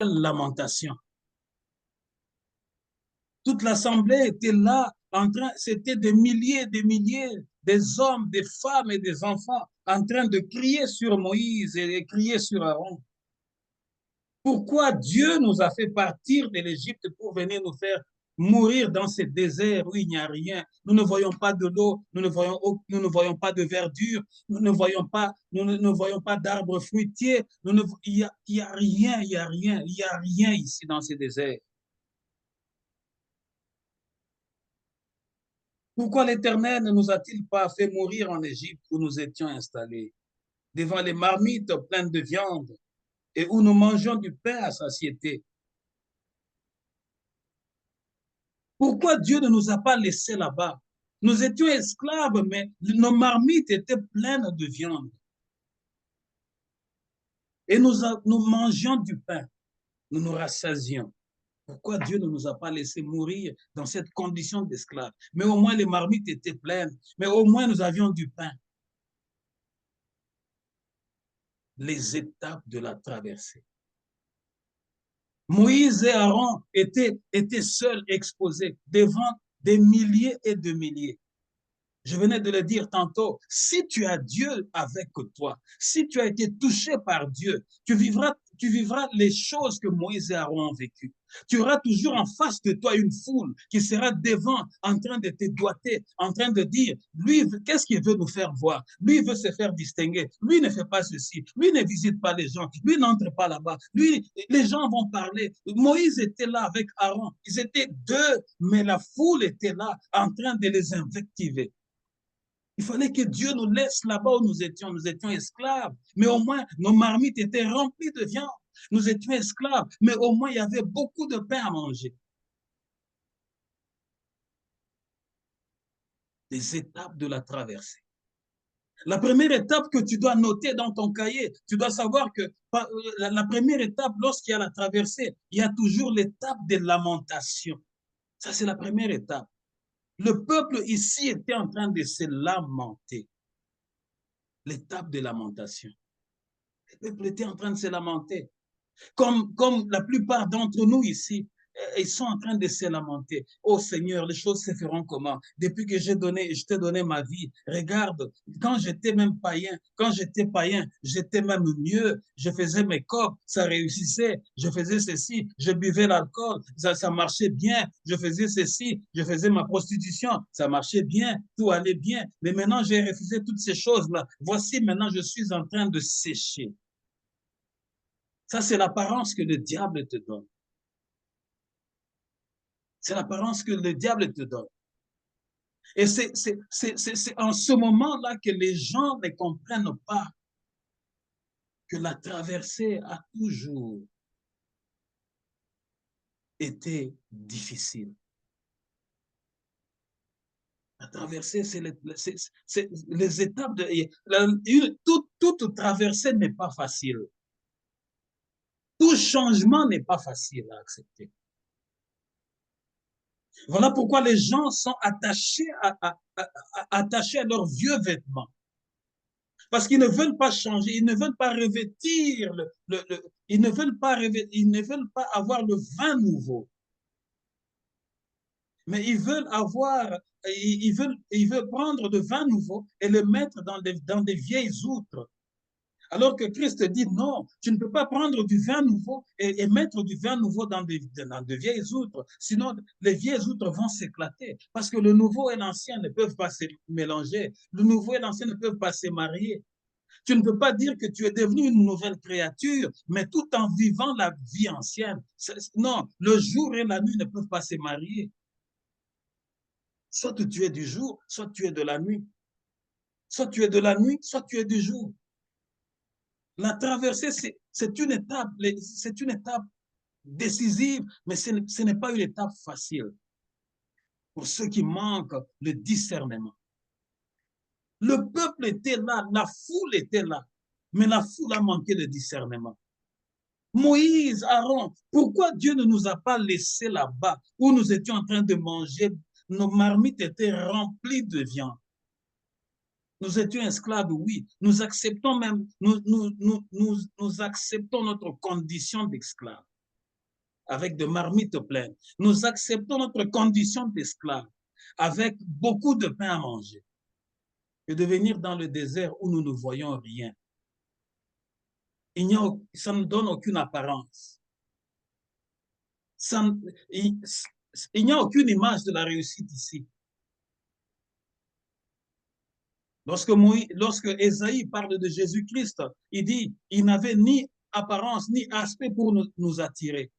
lamentation. Toute l'assemblée était là, c'était des milliers, des hommes, des femmes et des enfants en train de crier sur Moïse et de crier sur Aaron. Pourquoi Dieu nous a fait partir de l'Égypte pour venir nous faire mourir dans ce désert où il n'y a rien? Nous ne voyons pas de l'eau, nous ne voyons pas de verdure, nous ne voyons pas d'arbres fruitiers, il y a rien, il y a rien, il y a rien ici dans ce désert. Pourquoi l'Éternel ne nous a-t-il pas fait mourir en Égypte où nous étions installés, devant les marmites pleines de viande et où nous mangeons du pain à satiété? Pourquoi Dieu ne nous a pas laissés là-bas? Nous étions esclaves, mais nos marmites étaient pleines de viande. Et nous mangions du pain, nous nous rassasions. Pourquoi Dieu ne nous a pas laissés mourir dans cette condition d'esclaves? Mais au moins les marmites étaient pleines, mais au moins nous avions du pain. Les étapes de la traversée. Moïse et Aaron étaient seuls exposés devant des milliers et de milliers. Je venais de le dire tantôt, si tu as Dieu avec toi, si tu as été touché par Dieu, tu vivras les choses que Moïse et Aaron ont vécues. Tu auras toujours en face de toi une foule qui sera devant, en train de te doiter, en train de dire, lui, qu'est-ce qu'il veut nous faire voir? Lui, il veut se faire distinguer. Lui ne fait pas ceci. Lui ne visite pas les gens. Lui n'entre pas là-bas. Lui, les gens vont parler. Moïse était là avec Aaron. Ils étaient deux, mais la foule était là, en train de les invectiver. Il fallait que Dieu nous laisse là-bas où nous étions esclaves, mais au moins nos marmites étaient remplies de viande. Nous étions esclaves, mais au moins il y avait beaucoup de pain à manger. Les étapes de la traversée. La première étape que tu dois noter dans ton cahier, tu dois savoir que la première étape, lorsqu'il y a la traversée, il y a toujours l'étape de lamentation. Ça, c'est la première étape. Le peuple ici était en train de se lamenter. L'étape de lamentation. Le peuple était en train de se lamenter. Comme la plupart d'entre nous ici, ils sont en train de se lamenter. Oh Seigneur, les choses se feront comment? Depuis que je t'ai donné ma vie, regarde, quand j'étais même païen, j'étais même mieux. Je faisais mes copes, ça réussissait. Je faisais ceci, je buvais l'alcool, ça marchait bien. Je faisais ceci, je faisais ma prostitution, ça marchait bien, tout allait bien. Mais maintenant, j'ai refusé toutes ces choses-là. Voici, maintenant, je suis en train de sécher. Ça, c'est l'apparence que le diable te donne. C'est l'apparence que le diable te donne. Et c'est en ce moment-là que les gens ne comprennent pas que la traversée a toujours été difficile. La traversée, c'est les étapes de... Toute traversée n'est pas facile. Tout changement n'est pas facile à accepter. Voilà pourquoi les gens sont attachés attachés à leurs vieux vêtements. Parce qu'ils ne veulent pas changer, ils ne veulent pas revêtir, ils ne veulent pas ils ne veulent pas avoir le vin nouveau. Mais ils veulent avoir, ils veulent prendre le vin nouveau et le mettre dans des vieilles outres. Alors que Christ dit non, tu ne peux pas prendre du vin nouveau et mettre du vin nouveau dans de vieilles outres. Sinon, les vieilles outres vont s'éclater. Parce que le nouveau et l'ancien ne peuvent pas se mélanger. Le nouveau et l'ancien ne peuvent pas se marier. Tu ne peux pas dire que tu es devenu une nouvelle créature, mais tout en vivant la vie ancienne. Non, le jour et la nuit ne peuvent pas se marier. Soit tu es du jour, soit tu es de la nuit. Soit tu es de la nuit, soit tu es du jour. La traversée, c'est une étape décisive, mais ce n'est pas une étape facile pour ceux qui manquent le discernement. Le peuple était là, la foule était là, mais la foule a manqué de discernement. Moïse, Aaron, pourquoi Dieu ne nous a pas laissés là-bas où nous étions en train de manger? Nos marmites étaient remplies de viande. Nous étions esclaves, oui. Nous acceptons même, nous acceptons notre condition d'esclave. avec de marmites pleines. Nous acceptons notre condition d'esclave avec beaucoup de pain à manger que de venir dans le désert où nous ne voyons rien. Ça ne donne aucune apparence. Il n'y a aucune image de la réussite ici. Lorsque Ésaïe parle de Jésus-Christ, il dit il n'avait ni apparence ni aspect pour nous attirer.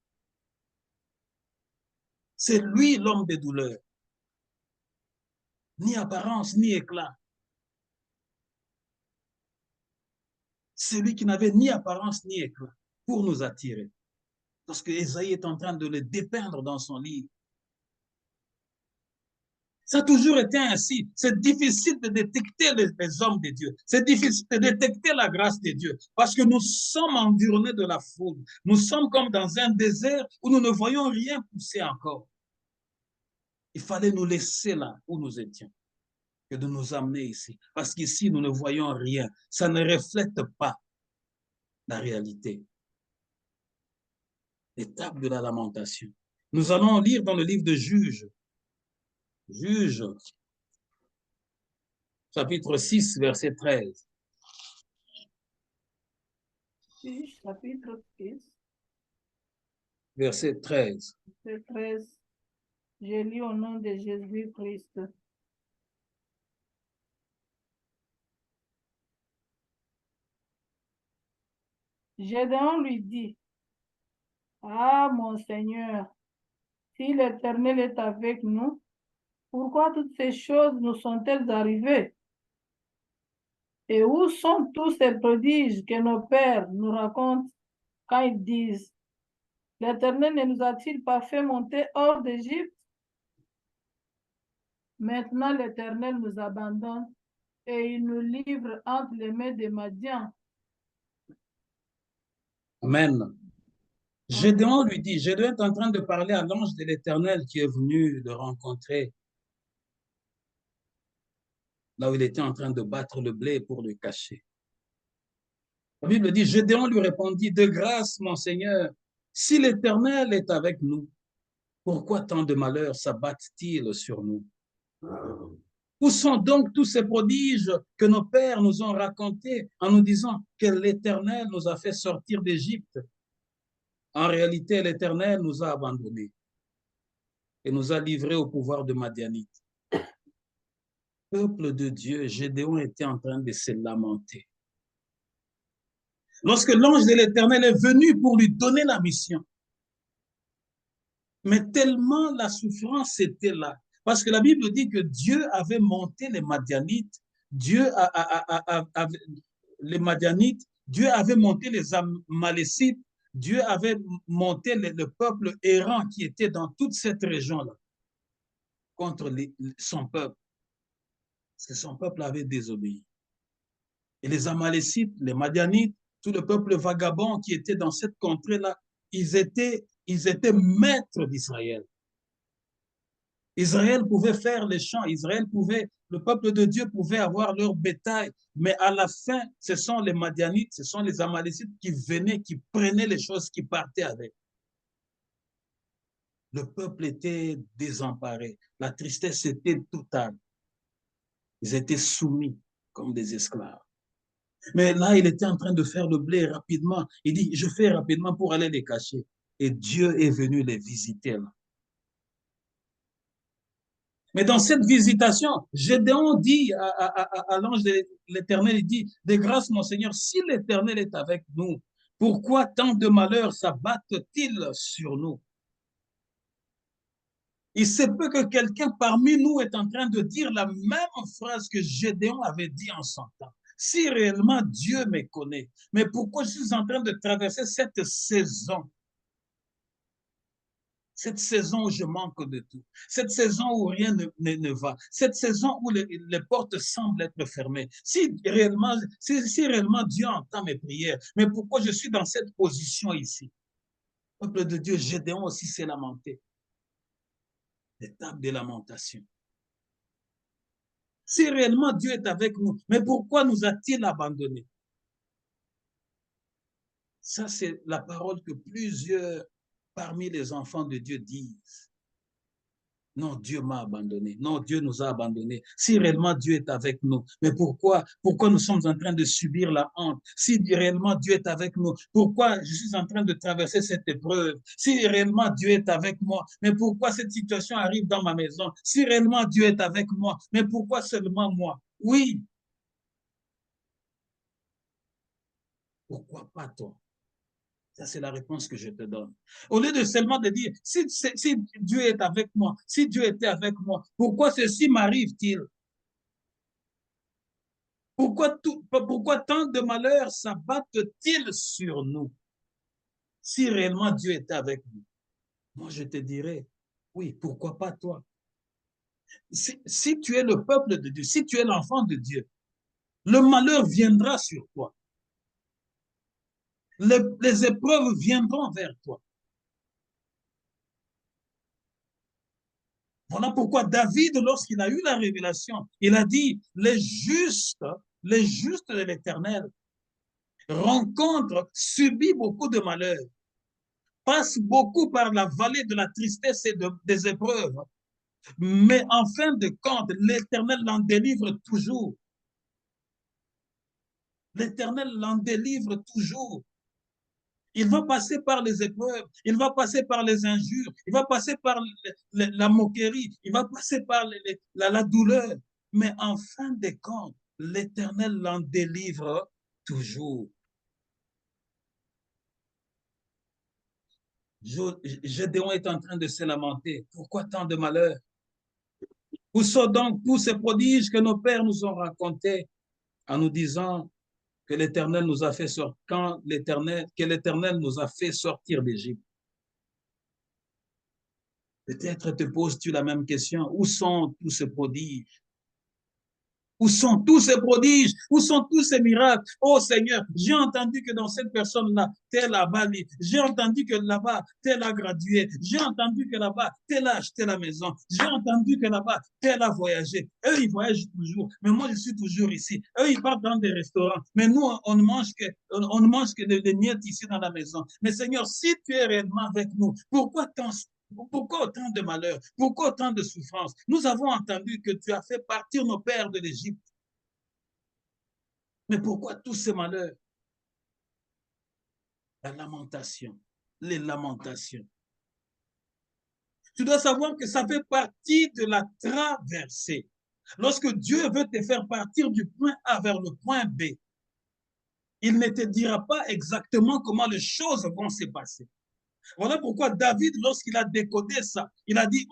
C'est lui l'homme des douleurs. Ni apparence ni éclat. C'est lui qui n'avait ni apparence ni éclat pour nous attirer. Parce que Ésaïe est en train de le dépeindre dans son livre. Ça a toujours été ainsi. C'est difficile de détecter les hommes de Dieu. C'est difficile de détecter la grâce de Dieu parce que nous sommes environnés de la foule. Nous sommes comme dans un désert où nous ne voyons rien pousser encore. Il fallait nous laisser là où nous étions que de nous amener ici. Parce qu'ici, nous ne voyons rien. Ça ne reflète pas la réalité. L'étape de la lamentation. Nous allons lire dans le livre de Juges. Juges, chapitre 6, verset 13. Juges, chapitre 6. Verset 13. Verset 13. Je lis au nom de Jésus-Christ. Gédéon lui dit, ah, mon Seigneur, si l'Éternel est avec nous, pourquoi toutes ces choses nous sont-elles arrivées? Et où sont tous ces prodiges que nos pères nous racontent quand ils disent, l'Éternel ne nous a-t-il pas fait monter hors d'Égypte? Maintenant, l'Éternel nous abandonne et il nous livre entre les mains des Madians. Amen. Gédéon lui dit, Gédéon est en train de parler à l'ange de l'Éternel qui est venu le rencontrer là où il était en train de battre le blé pour le cacher. La Bible dit, Gédéon lui répondit, de grâce, mon Seigneur, si l'Éternel est avec nous, pourquoi tant de malheurs s'abattent-ils sur nous? Où sont donc tous ces prodiges que nos pères nous ont racontés en nous disant que l'Éternel nous a fait sortir d'Égypte? En réalité, l'Éternel nous a abandonnés et nous a livrés au pouvoir de Madianites. Peuple de Dieu, Gédéon était en train de se lamenter. Lorsque l'ange de l'Éternel est venu pour lui donner la mission, mais tellement la souffrance était là, parce que la Bible dit que Dieu avait monté les Madianites, les Madianites, Dieu avait monté les Amalécites, Dieu avait monté le peuple errant qui était dans toute cette région-là contre son peuple, parce que son peuple avait désobéi. Et les Amalécites, les Madianites, tout le peuple vagabond qui était dans cette contrée-là, ils étaient maîtres d'Israël. Israël pouvait faire les champs, le peuple de Dieu pouvait avoir leur bétail, mais à la fin, ce sont les Madianites, ce sont les Amalécites qui venaient, qui prenaient les choses, qui partaient avec. Le peuple était désemparé, la tristesse était totale. Ils étaient soumis comme des esclaves. Mais là, il était en train de faire le blé rapidement. Il dit, je fais rapidement pour aller les cacher. Et Dieu est venu les visiter là. Mais dans cette visitation, Gédéon dit à l'ange de l'Éternel, il dit, de grâce, mon Seigneur, si l'Éternel est avec nous, pourquoi tant de malheurs s'abattent-ils sur nous? Il se peut que quelqu'un parmi nous est en train de dire la même phrase que Gédéon avait dit en son temps. Si réellement Dieu me connaît, mais pourquoi je suis en train de traverser cette saison? Cette saison où je manque de tout, cette saison où rien ne va, cette saison où les portes semblent être fermées. Si réellement Dieu entend mes prières, mais pourquoi je suis dans cette position ici? Peuple de Dieu, Gédéon aussi s'est lamenté. L'étape de lamentation. Si réellement Dieu est avec nous, mais pourquoi nous a-t-il abandonnés? Ça, c'est la parole que plusieurs parmi les enfants de Dieu disent, non, Dieu m'a abandonné. Non, Dieu nous a abandonnés. Si réellement Dieu est avec nous, mais pourquoi nous sommes en train de subir la honte? Si réellement Dieu est avec nous, pourquoi je suis en train de traverser cette épreuve? Si réellement Dieu est avec moi, mais pourquoi cette situation arrive dans ma maison? Si réellement Dieu est avec moi, mais pourquoi seulement moi? Oui, pourquoi pas toi? Ça, c'est la réponse que je te donne. Au lieu de seulement de dire, si Dieu est avec moi, si Dieu était avec moi, pourquoi ceci m'arrive-t-il? Pourquoi tant de malheurs s'abattent-ils sur nous si réellement Dieu était avec nous? Moi, je te dirais, oui, pourquoi pas toi? Si tu es le peuple de Dieu, si tu es l'enfant de Dieu, le malheur viendra sur toi. Les épreuves viendront vers toi. Voilà pourquoi David, lorsqu'il a eu la révélation, il a dit, les justes de l'Éternel subissent beaucoup de malheurs, passent beaucoup par la vallée de la tristesse et des épreuves. Mais en fin de compte, l'Éternel l'en délivre toujours. L'Éternel l'en délivre toujours. Il va passer par les épreuves, il va passer par les injures, il va passer par la moquerie, il va passer par la douleur. Mais en fin de compte, l'Éternel l'en délivre toujours. Gédéon est en train de se lamenter. Pourquoi tant de malheurs? Où sont donc tous ces prodiges que nos pères nous ont racontés en nous disant que l'Éternel nous a fait sortir, que l'Éternel nous a fait sortir d'Égypte? Peut-être te poses-tu la même question. Où sont tous ces prodiges? Où sont tous ces prodiges? Où sont tous ces miracles? Oh Seigneur, j'ai entendu que dans cette personne-là, tel a bali. J'ai entendu que là-bas, tel a gradué. J'ai entendu que là-bas, tel a acheté la maison. J'ai entendu que là-bas, tel a voyagé. Eux, ils voyagent toujours. Mais moi, je suis toujours ici. Eux, ils partent dans des restaurants. Mais nous, on ne mange que des miettes ici dans la maison. Mais Seigneur, si tu es réellement avec nous, pourquoi autant de malheurs? Pourquoi autant de souffrances? Nous avons entendu que tu as fait partir nos pères de l'Égypte. Mais pourquoi tous ces malheurs? La lamentation, les lamentations. Tu dois savoir que ça fait partie de la traversée. Lorsque Dieu veut te faire partir du point A vers le point B, il ne te dira pas exactement comment les choses vont se passer. Voilà pourquoi David, lorsqu'il a décodé ça, il a dit,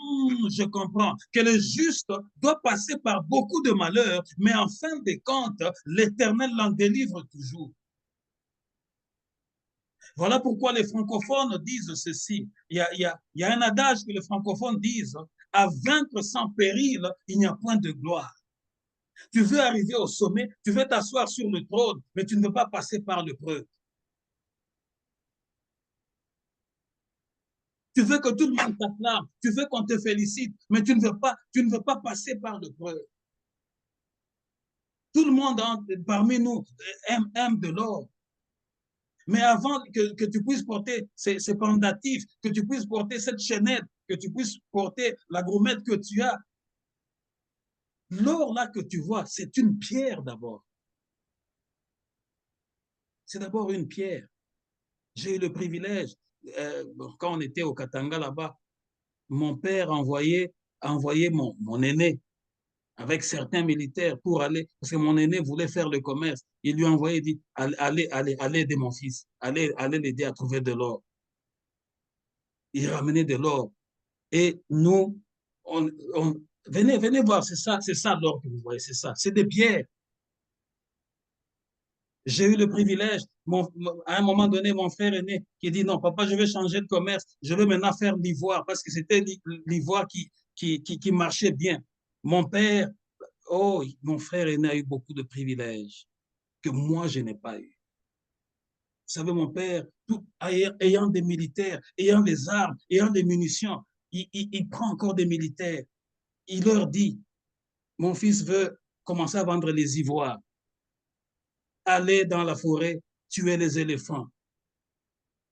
je comprends que le juste doit passer par beaucoup de malheurs, mais en fin de compte, l'Éternel l'en délivre toujours. Voilà pourquoi les francophones disent ceci. Il y a un adage que les francophones disent, à vaincre sans péril, il n'y a point de gloire. Tu veux arriver au sommet, tu veux t'asseoir sur le trône, mais tu ne veux pas passer par l'épreuve. Tu veux que tout le monde t'acclame, tu veux qu'on te félicite, mais tu ne veux pas passer par l'épreuve. Tout le monde parmi nous aime de l'or. Mais avant que tu puisses porter ces pendatifs, que tu puisses porter cette chaînette, que tu puisses porter la gourmette que tu as, l'or là que tu vois, c'est une pierre d'abord. C'est d'abord une pierre. J'ai eu le privilège, quand on était au Katanga là-bas, mon père envoyait mon aîné avec certains militaires pour aller, parce que mon aîné voulait faire le commerce. Il lui a envoyé, il dit, allez aider mon fils, allez l'aider à trouver de l'or. Il ramenait de l'or. Et nous, venez voir, c'est ça l'or que vous voyez, c'est ça, c'est des pierres. J'ai eu le privilège, à un moment donné, mon frère aîné qui dit, non, papa, je vais changer de commerce, je vais maintenant faire l'ivoire, parce que c'était l'ivoire qui marchait bien. Mon père, oh, mon frère aîné a eu beaucoup de privilèges que moi, je n'ai pas eu. Vous savez, mon père, ayant des militaires, ayant des armes, ayant des munitions, il prend encore des militaires. Il leur dit, mon fils veut commencer à vendre les ivoires, aller dans la forêt, tuer les éléphants.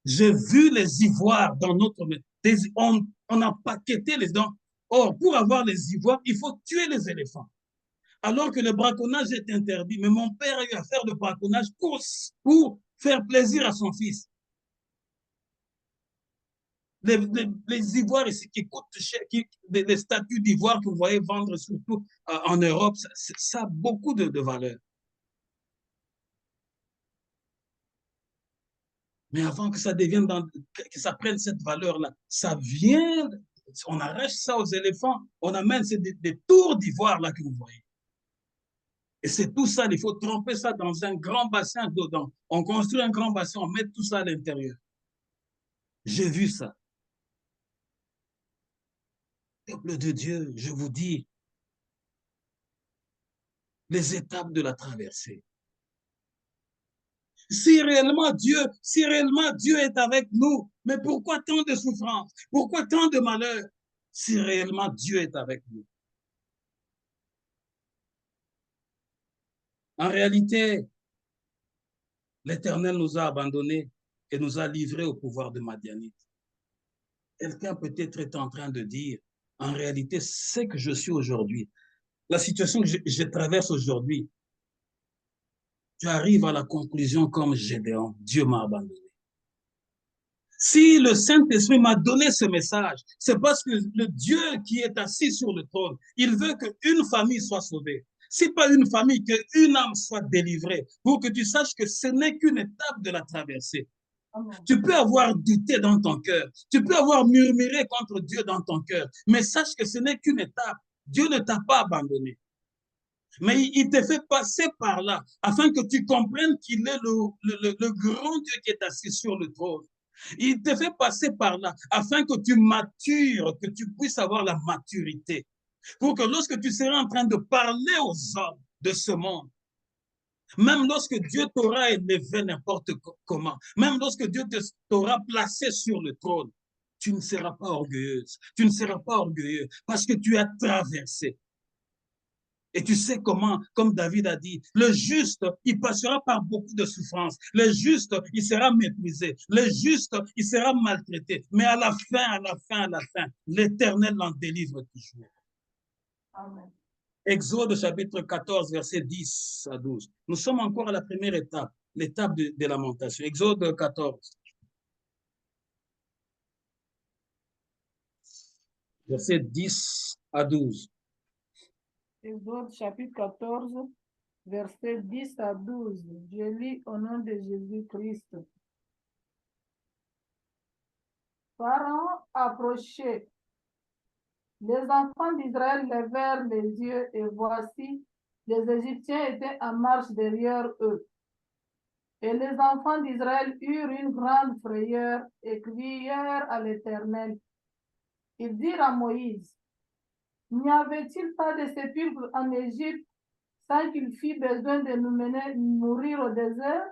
J'ai vu les ivoires dans notre maison. On a paqueté les dents. Or, pour avoir les ivoires, il faut tuer les éléphants. Alors que le braconnage est interdit. Mais mon père a eu à faire le braconnage pour faire plaisir à son fils. Les ivoires ici qui coûtent cher, les statues d'ivoire que vous voyez vendre surtout en Europe, ça a beaucoup de valeur. Mais avant que ça devienne, que ça prenne cette valeur-là, ça vient, on arrache ça aux éléphants, on amène des tours d'ivoire là que vous voyez. Et c'est tout ça, il faut tremper ça dans un grand bassin dedans. On construit un grand bassin, on met tout ça à l'intérieur. J'ai vu ça. Peuple de Dieu, je vous dis, les étapes de la traversée. Si réellement Dieu est avec nous, mais pourquoi tant de souffrances? Pourquoi tant de malheurs? Si réellement Dieu est avec nous. En réalité, l'Éternel nous a abandonnés et nous a livrés au pouvoir de Madianite. Quelqu'un peut-être est en train de dire, en réalité, c'est que je suis aujourd'hui, la situation que je traverse aujourd'hui, tu arrives à la conclusion comme Gédéon, Dieu m'a abandonné. Si le Saint-Esprit m'a donné ce message, c'est parce que le Dieu qui est assis sur le trône, il veut qu'une famille soit sauvée. Si pas une famille, qu'une âme soit délivrée, pour que tu saches que ce n'est qu'une étape de la traversée. Tu peux avoir douté dans ton cœur, tu peux avoir murmuré contre Dieu dans ton cœur, mais sache que ce n'est qu'une étape. Dieu ne t'a pas abandonné. Mais il te fait passer par là, afin que tu comprennes qu'il est le grand Dieu qui est assis sur le trône. Il te fait passer par là, afin que tu matures, que tu puisses avoir la maturité. Pour que lorsque tu seras en train de parler aux hommes de ce monde, même lorsque Dieu t'aura élevé n'importe comment, même lorsque Dieu t'aura placé sur le trône, tu ne seras pas orgueilleuse, tu ne seras pas orgueilleux, parce que tu as traversé. Et tu sais comment, comme David a dit, le juste, il passera par beaucoup de souffrances. Le juste, il sera méprisé. Le juste, il sera maltraité. Mais à la fin, l'Éternel l'en délivre toujours. Amen. Exode chapitre 14, verset 10 à 12. Nous sommes encore à la première étape, l'étape de lamentation. Exode 14. Verset 10 à 12. Exode chapitre 14, verset 10 à 12. Je lis au nom de Jésus-Christ. Pharaon approchait. Les enfants d'Israël levèrent les yeux et voici, les Égyptiens étaient en marche derrière eux. Et les enfants d'Israël eurent une grande frayeur et crièrent à l'Éternel. Ils dirent à Moïse, n'y avait-il pas de sépulcre en Égypte sans qu'il fît besoin de nous mener mourir au désert?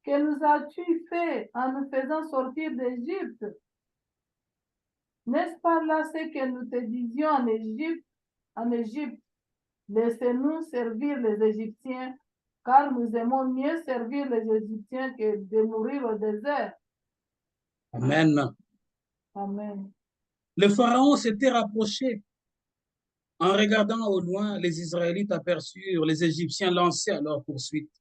Que nous as-tu fait en nous faisant sortir d'Égypte? N'est-ce pas là ce que nous te disions en Égypte? En Égypte, laissez-nous servir les Égyptiens, car nous aimons mieux servir les Égyptiens que de mourir au désert. Amen. Amen. Le Pharaon s'était rapproché. En regardant au loin, les Israélites aperçurent les Égyptiens lancés à leur poursuite.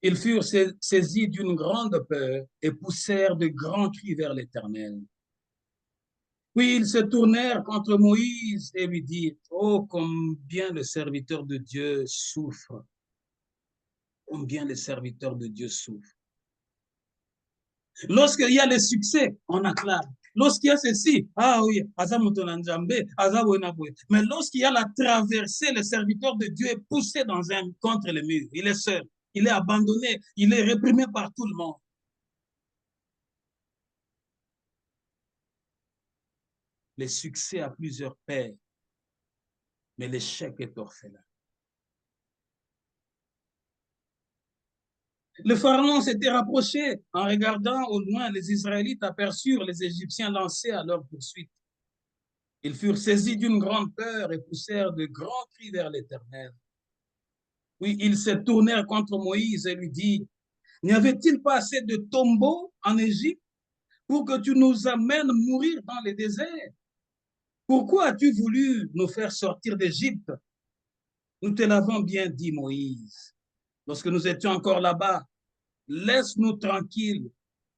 Ils furent saisis d'une grande peur et poussèrent de grands cris vers l'Éternel. Puis ils se tournèrent contre Moïse et lui dirent, « Oh, combien le serviteur de Dieu souffre! Combien le serviteur de Dieu souffre! » Lorsqu'il y a le succès, on acclame. Lorsqu'il y a ceci, ah oui, mais lorsqu'il y a la traversée, le serviteur de Dieu est poussé contre le mur. Il est seul, il est abandonné, il est réprimé par tout le monde. Le succès a plusieurs pères, mais l'échec est orphelin. Le pharaon s'était rapproché. En regardant au loin, les Israélites aperçurent les Égyptiens lancés à leur poursuite. Ils furent saisis d'une grande peur et poussèrent de grands cris vers l'Éternel. Oui, ils se tournèrent contre Moïse et lui dirent, N'y avait-il pas assez de tombeaux en Égypte pour que tu nous amènes mourir dans les déserts? Pourquoi as-tu voulu nous faire sortir d'Égypte? Nous te l'avons bien dit, Moïse, lorsque nous étions encore là-bas. Laisse-nous tranquilles.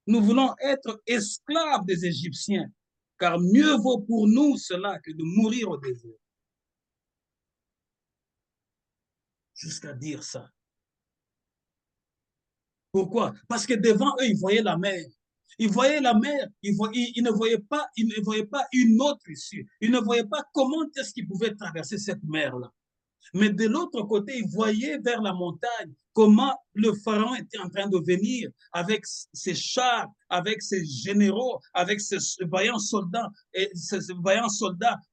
Nous voulons être esclaves des Égyptiens, car mieux vaut pour nous cela que de mourir au désert. Jusqu'à dire ça. Pourquoi? Parce que devant eux, ils voyaient la mer. Ils voyaient la mer, ils ne voyaient pas une autre issue. Ils ne voyaient pas comment est-ce qu'ils pouvaient traverser cette mer-là. Mais de l'autre côté, ils voyaient vers la montagne comment le pharaon était en train de venir avec ses chars, avec ses généraux, avec ses vaillants soldats,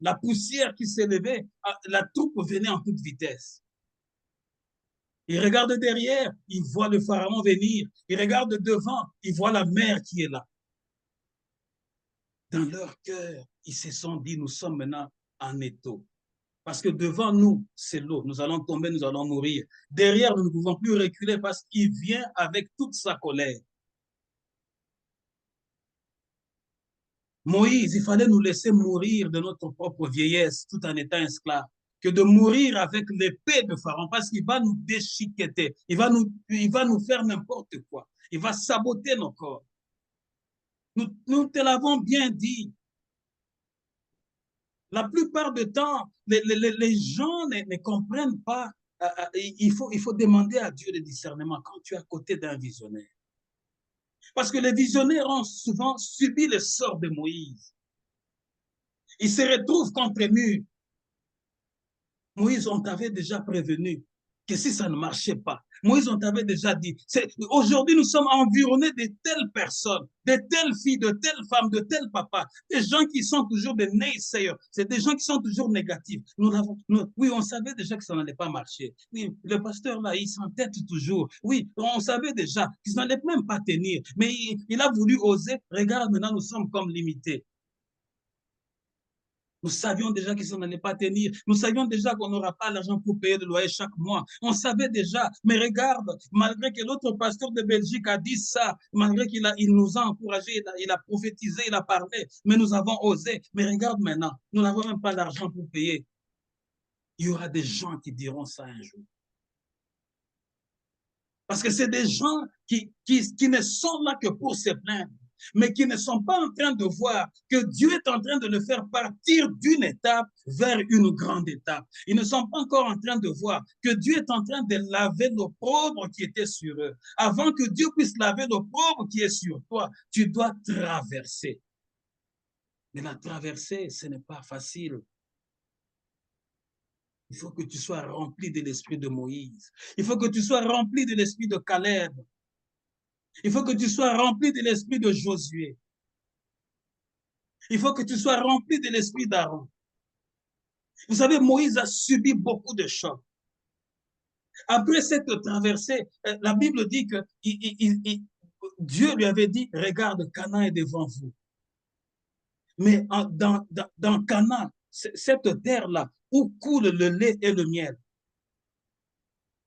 la poussière qui s'élevait, la troupe venait en toute vitesse. Ils regardent derrière, ils voient le pharaon venir. Ils regardent devant, ils voient la mer qui est là. Dans leur cœur, ils se sont dit, nous sommes maintenant en étau. Parce que devant nous, c'est l'eau. Nous allons tomber, nous allons mourir. Derrière, nous ne pouvons plus reculer parce qu'il vient avec toute sa colère. Moïse, il fallait nous laisser mourir de notre propre vieillesse tout en étant esclaves, que de mourir avec l'épée de Pharaon parce qu'il va nous déchiqueter. Il va nous faire n'importe quoi. Il va saboter nos corps. Nous te l'avons bien dit. La plupart du temps, les gens ne comprennent pas. Il faut demander à Dieu le discernement quand tu es à côté d'un visionnaire. Parce que les visionnaires ont souvent subi le sort de Moïse. Ils se retrouvent contre murs. Moïse, on t'avait déjà prévenu que si ça ne marchait pas, Moïse, on t'avait déjà dit, aujourd'hui nous sommes environnés de telles personnes, de telles filles, de telles femmes, de tels papas, des gens qui sont toujours des naysayers, c'est des gens qui sont toujours négatifs. Oui, on savait déjà que ça n'allait pas marcher. Oui, le pasteur là, il s'entête toujours. Oui, on savait déjà qu'il n'allait même pas tenir, mais il a voulu oser. Regarde, maintenant nous sommes comme limités. Nous savions déjà que ça n'allait pas tenir. Nous savions déjà qu'on n'aura pas l'argent pour payer le loyer chaque mois. On savait déjà. Mais regarde, malgré que l'autre pasteur de Belgique a dit ça, malgré il nous a encouragés, il a prophétisé, il a parlé, mais nous avons osé. Mais regarde maintenant, nous n'avons même pas l'argent pour payer. Il y aura des gens qui diront ça un jour. Parce que c'est des gens qui ne sont là que pour se plaindre, mais qui ne sont pas en train de voir que Dieu est en train de le faire partir d'une étape vers une grande étape. Ils ne sont pas encore en train de voir que Dieu est en train de laver l'opprobre qui était sur eux. Avant que Dieu puisse laver l'opprobre qui est sur toi, tu dois traverser. Mais la traversée, ce n'est pas facile. Il faut que tu sois rempli de l'esprit de Moïse. Il faut que tu sois rempli de l'esprit de Caleb. Il faut que tu sois rempli de l'esprit de Josué. Il faut que tu sois rempli de l'esprit d'Aaron. Vous savez, Moïse a subi beaucoup de chocs. Après cette traversée, la Bible dit que Dieu lui avait dit, regarde, Canaan est devant vous. Mais dans Canaan, cette terre-là, où coule le lait et le miel,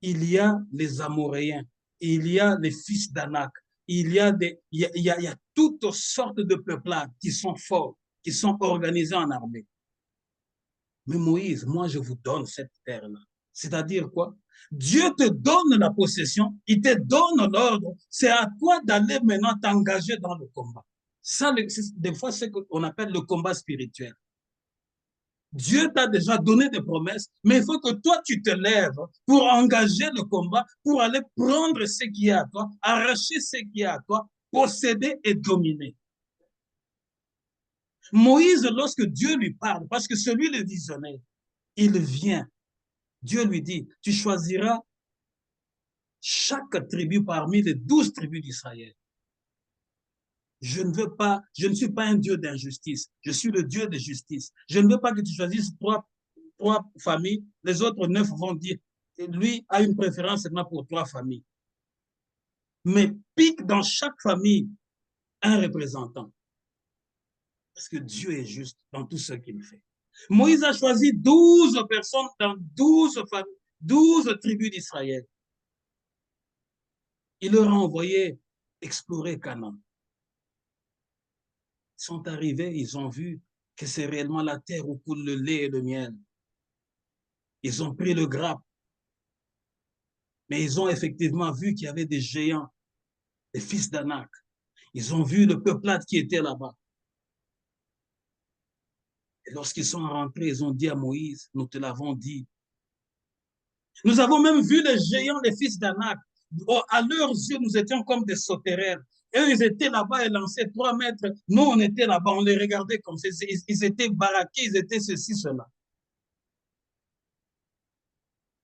il y a les Amoréens, il y a les fils d'Anak, il y a toutes sortes de peuplades qui sont forts, qui sont organisés en armée. Mais Moïse, moi je vous donne cette terre-là. C'est-à-dire quoi? Dieu te donne la possession, il te donne l'ordre, c'est à toi d'aller maintenant t'engager dans le combat. Ça, des fois, c'est ce qu'on appelle le combat spirituel. Dieu t'a déjà donné des promesses, mais il faut que toi, tu te lèves pour engager le combat, pour aller prendre ce qui est à toi, arracher ce qui est à toi, posséder et dominer. Moïse, lorsque Dieu lui parle, parce que celui le visionnaire, il vient, Dieu lui dit, tu choisiras chaque tribu parmi les 12 tribus d'Israël. Je ne suis pas un Dieu d'injustice, je suis le Dieu de justice. Je ne veux pas que tu choisisses trois familles, les autres 9 vont dire, lui a une préférence seulement pour 3 familles. Mais pique dans chaque famille un représentant. Parce que Dieu est juste dans tout ce qu'il fait. Moïse a choisi 12 personnes dans 12 familles, 12 tribus d'Israël. Il leur a envoyé explorer Canaan. Ils sont arrivés, ils ont vu que c'est réellement la terre où coule le lait et le miel. Ils ont pris le grappe, mais ils ont effectivement vu qu'il y avait des géants, des fils d'Anak. Ils ont vu le peuplade qui était là-bas. Et lorsqu'ils sont rentrés, ils ont dit à Moïse, nous te l'avons dit. Nous avons même vu les géants, les fils d'Anak. À leurs yeux, nous étions comme des sauterelles. Eux, ils étaient là-bas et lançaient 3 mètres. Nous, on était là-bas, on les regardait comme ça. Ils étaient baraqués, ils étaient ceci, cela.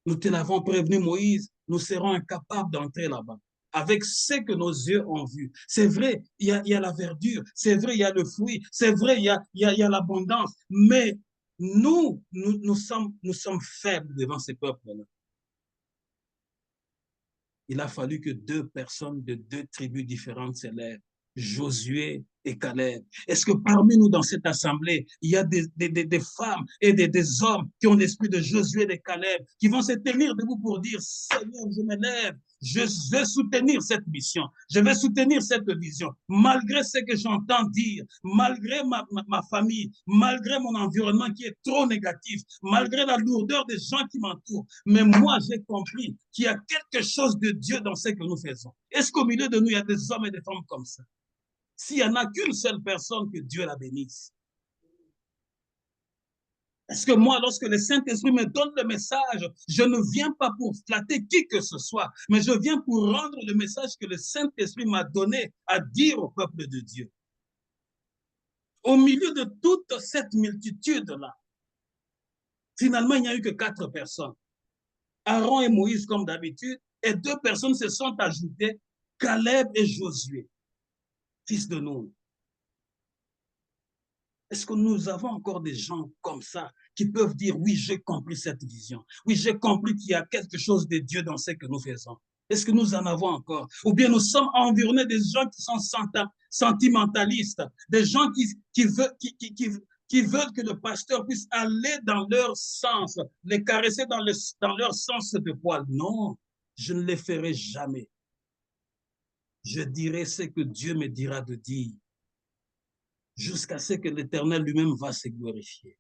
Nous te l'avons prévenu, Moïse, nous serons incapables d'entrer là-bas avec ce que nos yeux ont vu. C'est vrai, il y a la verdure, c'est vrai, il y a le fruit, c'est vrai, il y a l'abondance, mais nous sommes faibles devant ces peuples-là. Il a fallu que 2 personnes de 2 tribus différentes s'élèvent, Josué et Caleb. Est-ce que parmi nous dans cette assemblée, il y a des femmes et des hommes qui ont l'esprit de Josué et de Caleb, qui vont se tenir debout pour dire, Seigneur, je m'élève, je vais soutenir cette mission, je vais soutenir cette vision, malgré ce que j'entends dire, malgré ma famille, malgré mon environnement qui est trop négatif, malgré la lourdeur des gens qui m'entourent. Mais moi, j'ai compris qu'il y a quelque chose de Dieu dans ce que nous faisons. Est-ce qu'au milieu de nous, il y a des hommes et des femmes comme ça? S'il n'y en a qu'une seule personne, que Dieu la bénisse. Parce que moi, lorsque le Saint-Esprit me donne le message, je ne viens pas pour flatter qui que ce soit, mais je viens pour rendre le message que le Saint-Esprit m'a donné à dire au peuple de Dieu. Au milieu de toute cette multitude-là, finalement, il n'y a eu que 4 personnes. Aaron et Moïse, comme d'habitude, et 2 personnes se sont ajoutées, Caleb et Josué, fils de Nun. Est-ce que nous avons encore des gens comme ça qui peuvent dire, oui, j'ai compris cette vision. Oui, j'ai compris qu'il y a quelque chose de Dieu dans ce que nous faisons. Est-ce que nous en avons encore? Ou bien nous sommes environnés des gens qui sont sentimentalistes, des gens qui veulent que le pasteur puisse aller dans leur sens, les caresser dans leur sens de poil. Non, je ne les ferai jamais. Je dirai ce que Dieu me dira de dire, jusqu'à ce que l'Éternel lui-même va se glorifier.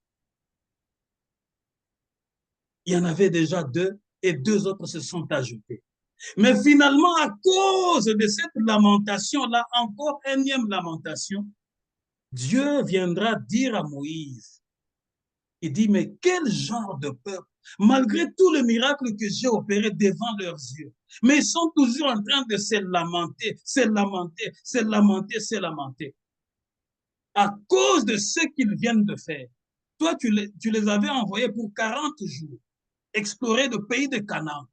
Il y en avait déjà 2 et 2 autres se sont ajoutés. Mais finalement, à cause de cette lamentation-là, encore énième lamentation, Dieu viendra dire à Moïse, il dit, mais quel genre de peuple, malgré tout le miracle que j'ai opéré devant leurs yeux, mais ils sont toujours en train de se lamenter, se lamenter, se lamenter, se lamenter. À cause de ce qu'ils viennent de faire. Toi, tu les avais envoyés pour 40 jours, explorer le pays de Canaan.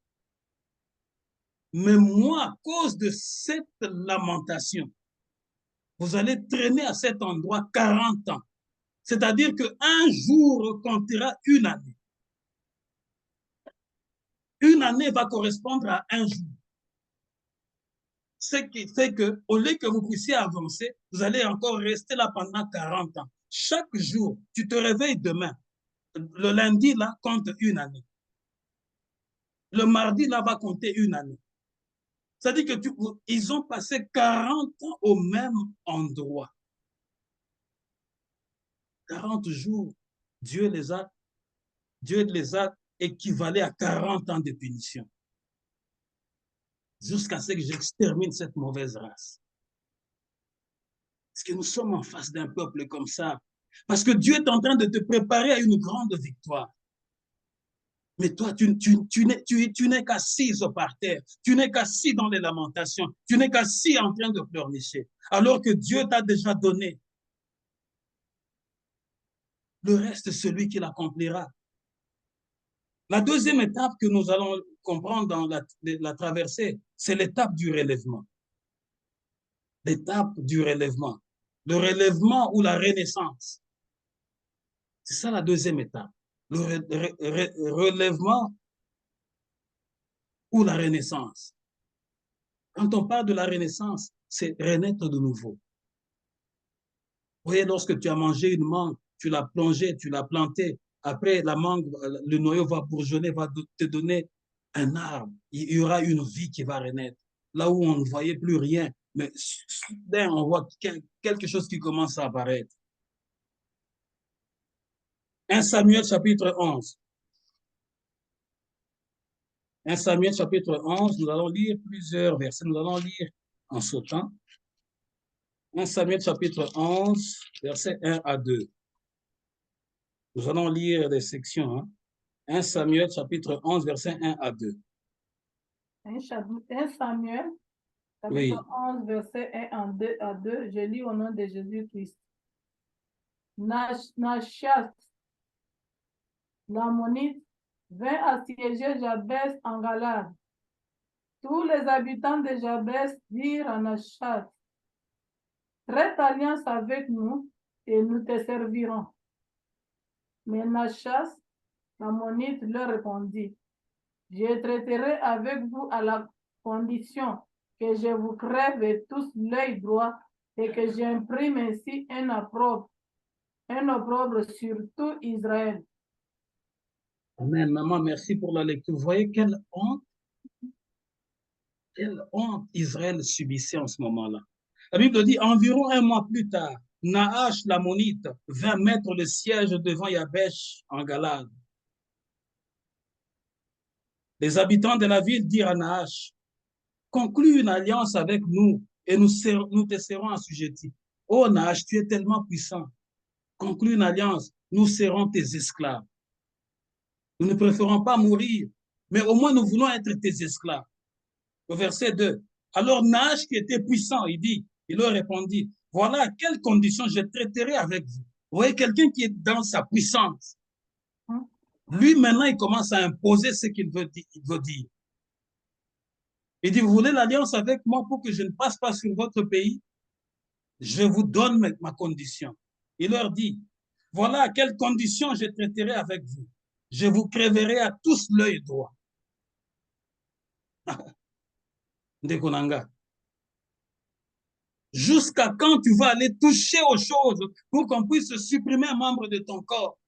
Mais moi, à cause de cette lamentation, vous allez traîner à cet endroit 40 ans. C'est-à-dire qu'un jour comptera une année. Une année va correspondre à un jour. Ce qui fait qu'au lieu que vous puissiez avancer, vous allez encore rester là pendant 40 ans. Chaque jour, tu te réveilles demain. Le lundi, là, compte une année. Le mardi, là, va compter une année. C'est-à-dire qu'ils ont passé 40 ans au même endroit. 40 jours, Dieu les a équivalés à 40 ans de punition. Jusqu'à ce que j'extermine cette mauvaise race. Est-ce que nous sommes en face d'un peuple comme ça? Parce que Dieu est en train de te préparer à une grande victoire. Mais toi, tu n'es qu'assis par terre. Tu n'es qu'assis dans les lamentations. Tu n'es qu'assis en train de pleurnicher. Alors que Dieu t'a déjà donné. Le reste, c'est celui qui l'accomplira. La deuxième étape que nous allons comprendre dans la traversée, c'est l'étape du relèvement. L'étape du relèvement. Le relèvement ou la renaissance. C'est ça la deuxième étape. Le relèvement ou la renaissance. Quand on parle de la renaissance, c'est renaître de nouveau. Vous voyez, lorsque tu as mangé une mangue, tu l'as plongée, tu l'as plantée. Après, la mangue, le noyau va bourgeonner, va te donner un arbre. Il y aura une vie qui va renaître. là où on ne voyait plus rien. Mais soudain, on voit quelque chose qui commence à apparaître. 1 Samuel chapitre 11. 1 Samuel chapitre 11, nous allons lire plusieurs versets. Nous allons lire en sautant. 1 Samuel chapitre 11, versets 1 à 2. Nous allons lire des sections. Hein? 1 Samuel chapitre 11, versets 1 à 2. 1 Samuel Oui. chapitre 11, versets 1 à 2. Je lis au nom de Jésus-Christ. Nachath, l'ammonite, vint assiéger Jabès en Galade. Tous les habitants de Jabès dirent à Nachath, traite alliance avec nous et nous te servirons. Mais Nachath, l'ammonite, leur répondit, je traiterai avec vous à la condition que je vous crève tous l'œil droit et que j'imprime ainsi un opprobre sur tout Israël. Amen. Maman, merci pour la lecture. Vous voyez quelle honte Israël subissait en ce moment-là. La Bible dit, environ un mois plus tard, Nahash l'ammonite vint mettre le siège devant Yabesh en Galade. Les habitants de la ville dirent à Nahash, conclus une alliance avec nous et nous te serons assujettis. Oh Nahash, tu es tellement puissant. Conclus une alliance, nous serons tes esclaves. Nous ne préférons pas mourir, mais au moins nous voulons être tes esclaves. Au verset 2. Alors Nahash qui était puissant, il leur répondit, voilà à quelles conditions je traiterai avec vous. Vous voyez quelqu'un qui est dans sa puissance. Lui, maintenant, il commence à imposer ce qu'il veut dire. Il dit, vous voulez l'alliance avec moi pour que je ne passe pas sur votre pays? Je vous donne ma condition. Il leur dit, voilà à quelles conditions je traiterai avec vous. Je vous crèverai à tous l'œil droit. Ndekonanga. Jusqu'à quand tu vas aller toucher aux choses pour qu'on puisse supprimer un membre de ton corps?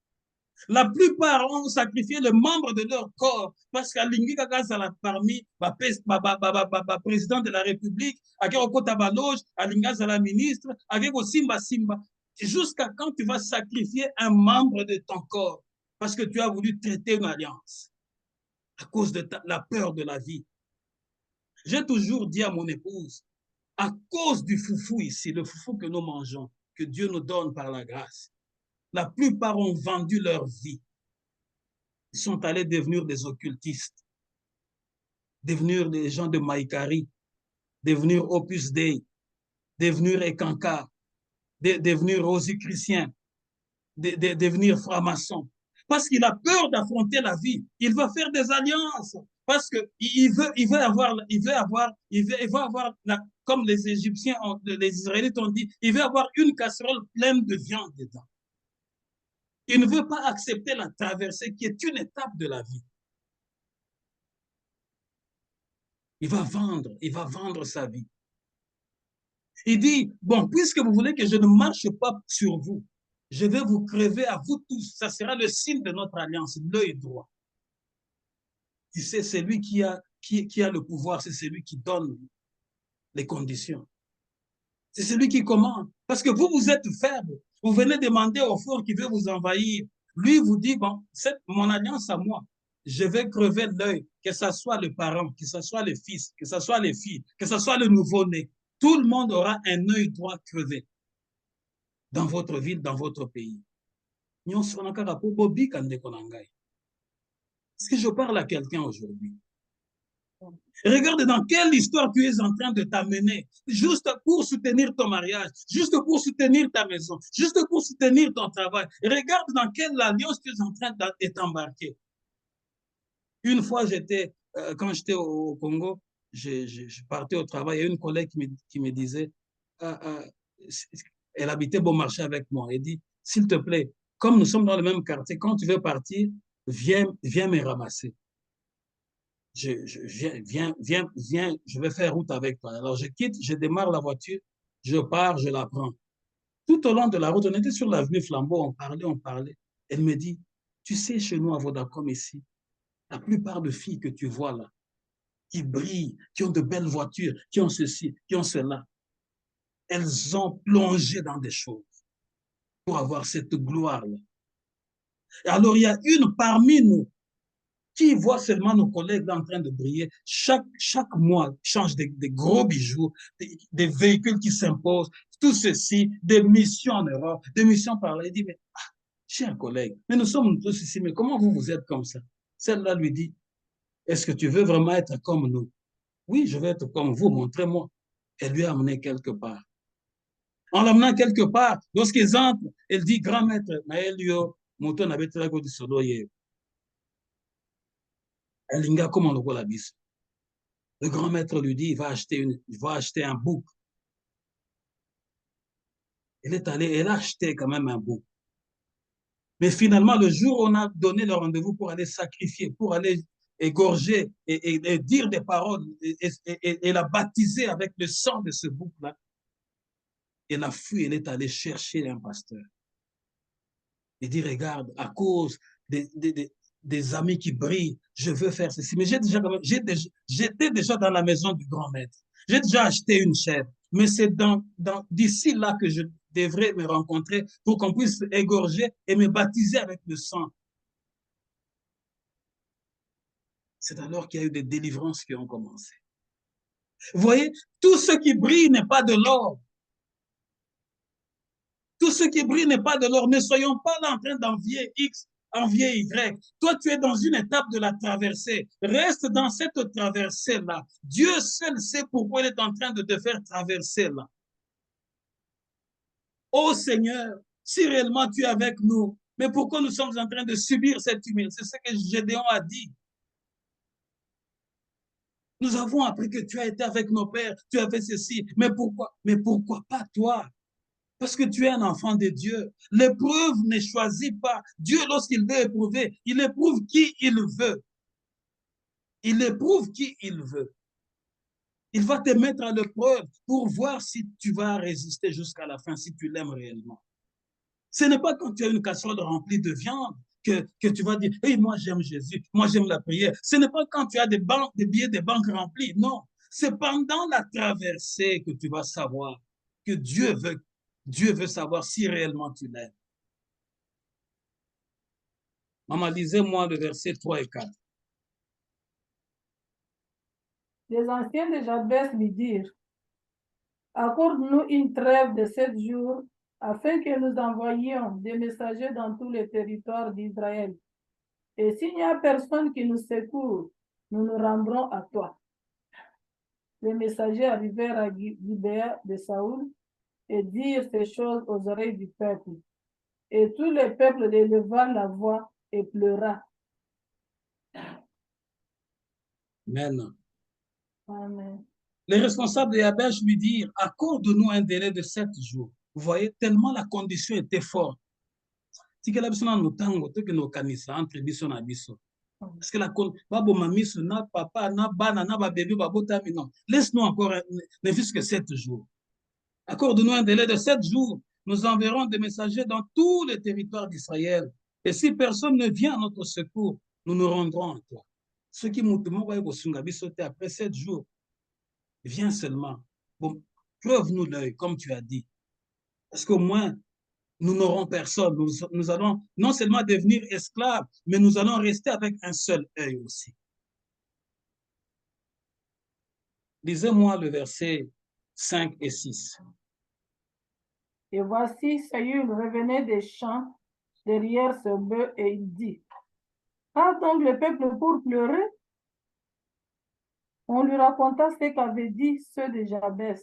La plupart ont sacrifié le membre de leur corps parce qu'à Lingika Kazala parmi président de la République, à Okota Baloge, à Lingazala ministre, avec Simba Simba. Jusqu'à quand tu vas sacrifier un membre de ton corps parce que tu as voulu traiter une alliance à cause de la peur de la vie? J'ai toujours dit à mon épouse, à cause du foufou ici, le foufou que nous mangeons, que Dieu nous donne par la grâce, la plupart ont vendu leur vie. Ils sont allés devenir des occultistes, devenir des gens de Maïkari, devenir Opus Dei, devenir Ekanka, devenir Rosicrucien, devenir franc-maçon. Parce qu'il a peur d'affronter la vie. Il va faire des alliances. Parce qu'il veut avoir, comme les Égyptiens, les Israélites ont dit, il veut avoir une casserole pleine de viande dedans. Il ne veut pas accepter la traversée qui est une étape de la vie. Il va vendre sa vie. Il dit, bon, puisque vous voulez que je ne marche pas sur vous, je vais vous crever à vous tous. Ça sera le signe de notre alliance, l'œil droit. Tu sais, c'est lui qui a le pouvoir, c'est celui qui donne les conditions. C'est celui qui commande. Parce que vous êtes faible. Vous venez demander au fort qui veut vous envahir. Lui vous dit, bon, c'est mon alliance à moi. Je vais crever l'œil, que ce soit le parent, que ce soit le fils, que ce soit les filles, que ce soit le nouveau-né. Tout le monde aura un œil droit crevé dans votre ville, dans votre pays. Est-ce que je parle à quelqu'un aujourd'hui? Regarde dans quelle histoire tu es en train de t'amener, juste pour soutenir ton mariage, juste pour soutenir ta maison, juste pour soutenir ton travail. Regarde dans quelle alliance tu es en train de t'embarquer. Une fois, quand j'étais au Congo, je partais au travail, il y a une collègue qui me disait, elle habitait Beaumarchais avec moi, elle dit, s'il te plaît, comme nous sommes dans le même quartier, quand tu veux partir, viens me ramasser. Viens, je vais faire route avec toi. Alors, je quitte, je démarre la voiture, je pars, je la prends. Tout au long de la route, on était sur l'avenue Flambeau, on parlait. Elle me dit, tu sais, chez nous à Vodacom ici, la plupart des filles que tu vois là, qui brillent, qui ont de belles voitures, qui ont ceci, qui ont cela. Elles ont plongé dans des choses pour avoir cette gloire-là. Et alors, il y a une parmi nous qui voit seulement nos collègues là en train de briller. Chaque mois, change des gros bijoux, des véhicules qui s'imposent, tout ceci, des missions en Europe, des missions par là. Il dit, mais cher collègue, mais nous sommes tous ici, mais comment vous êtes comme ça? Celle-là lui dit, est-ce que tu veux vraiment être comme nous? Oui, je veux être comme vous, montrez-moi. Elle lui a amené quelque part. En l'amenant quelque part, lorsqu'ils entrent, elle dit, grand maître, mais elle lui a monté un habit très du solo hier. Elinga, comment on la bise? Le grand maître lui dit, il va acheter un bouc. Elle est allée, elle a acheté quand même un bouc. Mais finalement, le jour où on a donné le rendez-vous pour aller sacrifier, pour aller égorger et dire des paroles et la baptiser avec le sang de ce bouc-là, elle a fui, elle est allée chercher un pasteur. Il dit, regarde, à cause des amis qui brillent, je veux faire ceci. Mais j'étais déjà dans la maison du grand maître. J'ai déjà acheté une chèvre. Mais c'est d'ici là que je devrais me rencontrer pour qu'on puisse égorger et me baptiser avec le sang. C'est alors qu'il y a eu des délivrances qui ont commencé. Vous voyez, tout ce qui brille n'est pas de l'or. Tout ce qui brille n'est pas de l'or. Ne soyons pas là en train d'envier X, envier Y. Toi, tu es dans une étape de la traversée. Reste dans cette traversée-là. Dieu seul sait pourquoi il est en train de te faire traverser là. Ô Seigneur, si réellement tu es avec nous, mais pourquoi nous sommes en train de subir cette humiliation? C'est ce que Gédéon a dit. Nous avons appris que tu as été avec nos pères, tu as fait ceci. Mais pourquoi? Mais pourquoi pas toi? Parce que tu es un enfant de Dieu. L'épreuve ne choisit pas. Dieu, lorsqu'il veut éprouver, il éprouve qui il veut. Il éprouve qui il veut. Il va te mettre à l'épreuve pour voir si tu vas résister jusqu'à la fin, si tu l'aimes réellement. Ce n'est pas quand tu as une casserole remplie de viande que tu vas dire, hey, moi j'aime Jésus, moi j'aime la prière. Ce n'est pas quand tu as des billets de banque remplis. Non, c'est pendant la traversée que tu vas savoir que Dieu veut savoir si réellement tu l'aimes. Maman, lisez-moi le verset 3 et 4. Les anciens de Jabès lui dirent, accorde-nous une trêve de 7 jours afin que nous envoyions des messagers dans tous les territoires d'Israël. Et s'il n'y a personne qui nous secourt, nous nous rendrons à toi. Les messagers arrivèrent à Gibéa de Saoul et dirent ces choses aux oreilles du peuple. Et tout le peuple éleva la voix et pleura. Amen. Amen. Les responsables de Yabesh lui dirent, accorde-nous un délai de 7 jours. Vous voyez, tellement la condition était forte. Si que la biso na notango, to que nos kanisa entre biso na biso. Parce que la babo mamiso na papa na bana na ba bébé babotami non. Laisse-nous encore ne fût-ce que 7 jours. Accorde-nous un délai de 7 jours. Nous enverrons des messagers dans tous les territoires d'Israël. Et si personne ne vient à notre secours, nous nous rendrons à toi. Ce qui après 7 jours, viens seulement. Bon, preuve-nous l'œil, comme tu as dit. Parce qu'au moins, nous n'aurons personne. Nous allons non seulement devenir esclaves, mais nous allons rester avec un seul œil aussi. Lisez-moi le verset 5 et 6. Et voici, Saül revenait des champs derrière ce bœuf et il dit, ah donc le peuple pour pleurer? On lui raconta ce qu'avaient dit ceux de Jabès.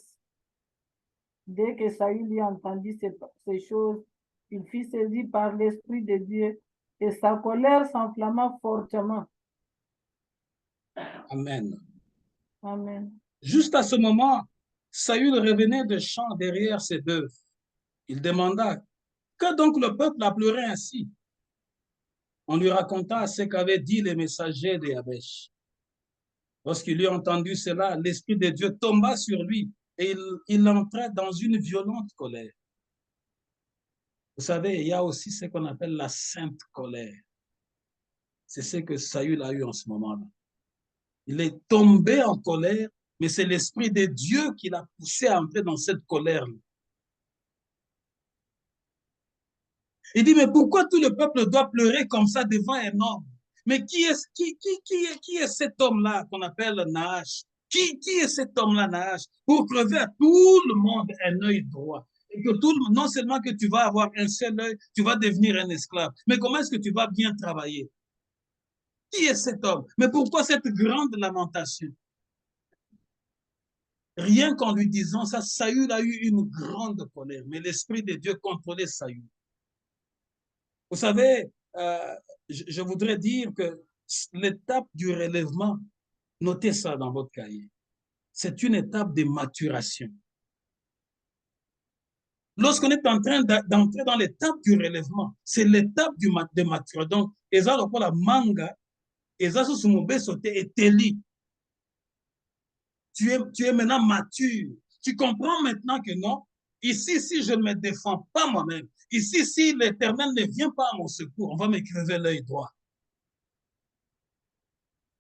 Dès que Saül y entendit ces choses, il fut saisi par l'Esprit de Dieu et sa colère s'enflamma fortement. Amen. Amen. Juste à ce moment, Saül revenait de champ derrière ses bœufs. Il demanda, que donc le peuple a pleuré ainsi? On lui raconta ce qu'avaient dit les messagers de Yabesh. Lorsqu'il eut entendu cela, l'Esprit de Dieu tomba sur lui et il entra dans une violente colère. Vous savez, il y a aussi ce qu'on appelle la sainte colère. C'est ce que Saül a eu en ce moment-là. Il est tombé en colère, mais c'est l'Esprit de Dieu qui l'a poussé à entrer dans cette colère. Il dit, mais pourquoi tout le peuple doit pleurer comme ça devant un homme? Mais qui est cet homme-là qu'on appelle Nahash? Qui est cet homme-là, Nahash? Pour crever à tout le monde un œil droit. Et que non seulement que tu vas avoir un seul œil, tu vas devenir un esclave. Mais comment est-ce que tu vas bien travailler? Qui est cet homme? Mais pourquoi cette grande lamentation? Rien qu'en lui disant ça, Saül a eu une grande colère. Mais l'Esprit de Dieu contrôlait Saül. Vous savez, je voudrais dire que l'étape du relèvement, notez ça dans votre cahier, c'est une étape de maturation. Lorsqu'on est en train d'entrer dans l'étape du relèvement, c'est l'étape de maturation. Donc, eza lokola manga, eza susu mobeso te eteli. Tu es maintenant mature. Tu comprends maintenant que non, ici, si je ne me défends pas moi-même, ici, si l'Éternel ne vient pas à mon secours, on va me crever l'œil droit.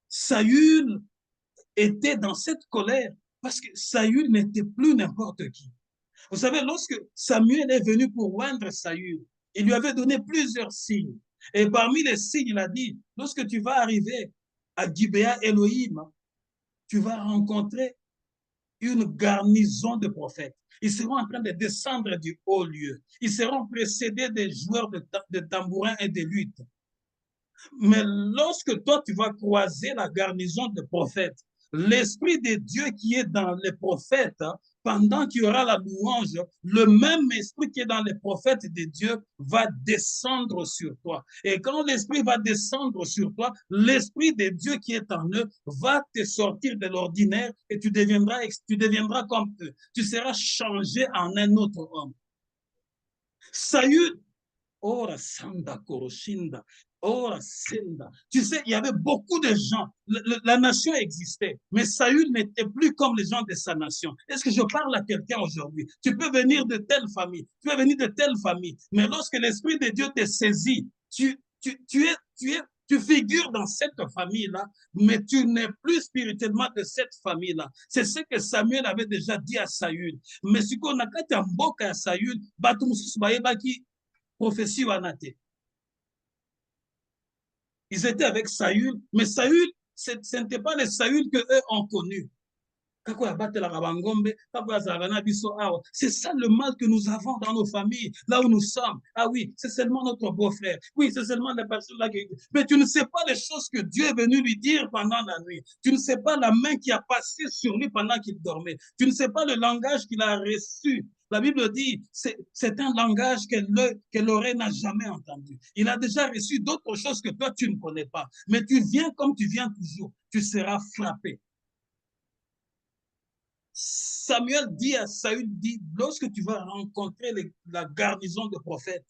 Saül était dans cette colère parce que Saül n'était plus n'importe qui. Vous savez, lorsque Samuel est venu pour oindre Saül, il lui avait donné plusieurs signes. Et parmi les signes, il a dit, lorsque tu vas arriver à Gibéa Elohim, tu vas rencontrer une garnison de prophètes. Ils seront en train de descendre du haut lieu. Ils seront précédés des joueurs de tambourins et de luttes. Mais lorsque toi, tu vas croiser la garnison de prophètes, l'Esprit de Dieu qui est dans les prophètes, pendant qu'il y aura la louange, le même esprit qui est dans les prophètes de Dieu va descendre sur toi. Et quand l'esprit va descendre sur toi, l'Esprit de Dieu qui est en eux va te sortir de l'ordinaire et tu deviendras comme eux. Tu seras changé en un autre homme. Saül, Ora Sanda Koroshinda, Ora Senda. Tu sais, il y avait beaucoup de gens. La nation existait, mais Saül n'était plus comme les gens de sa nation. Est-ce que je parle à quelqu'un aujourd'hui? Tu peux venir de telle famille, tu peux venir de telle famille, mais lorsque l'Esprit de Dieu te saisit, tu figures dans cette famille-là, mais tu n'es plus spirituellement de cette famille-là. C'est ce que Samuel avait déjà dit à Saül. Mais ce qu'on a fait en boca à Saül, prophétie wanate. Ils étaient avec Saül, mais Saül, ce n'était pas le Saül que eux ont connu. C'est ça le mal que nous avons dans nos familles, là où nous sommes. Ah oui, c'est seulement notre beau-frère. Oui, c'est seulement la personne là qui... Mais tu ne sais pas les choses que Dieu est venu lui dire pendant la nuit. Tu ne sais pas la main qui a passé sur lui pendant qu'il dormait. Tu ne sais pas le langage qu'il a reçu. La Bible dit, c'est un langage que l'oreille n'a jamais entendu. Il a déjà reçu d'autres choses que toi, tu ne connais pas. Mais tu viens comme tu viens toujours. Tu seras frappé. Samuel dit à Saül, dit, lorsque tu vas rencontrer la garnison de prophètes,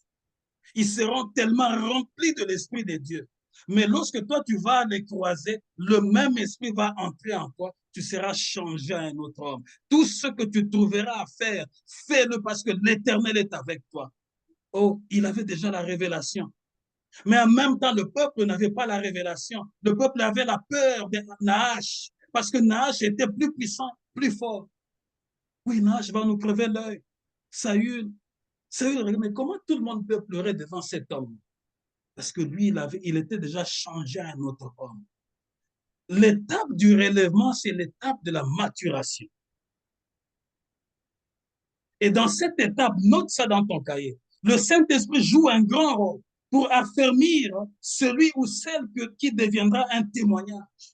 ils seront tellement remplis de l'Esprit de Dieu. Mais lorsque toi, tu vas les croiser, le même esprit va entrer en toi, tu seras changé à un autre homme. Tout ce que tu trouveras à faire, fais-le parce que l'Éternel est avec toi. Oh, il avait déjà la révélation. Mais en même temps, le peuple n'avait pas la révélation. Le peuple avait la peur de Nahash, parce que Nahash était plus puissant, plus fort. Oui, Nahash va nous crever l'œil. Saül, mais comment tout le monde peut pleurer devant cet homme? Parce que lui, il était déjà changé à un autre homme. L'étape du relèvement, c'est l'étape de la maturation. Et dans cette étape, note ça dans ton cahier. Le Saint-Esprit joue un grand rôle pour affermir celui ou celle qui deviendra un témoignage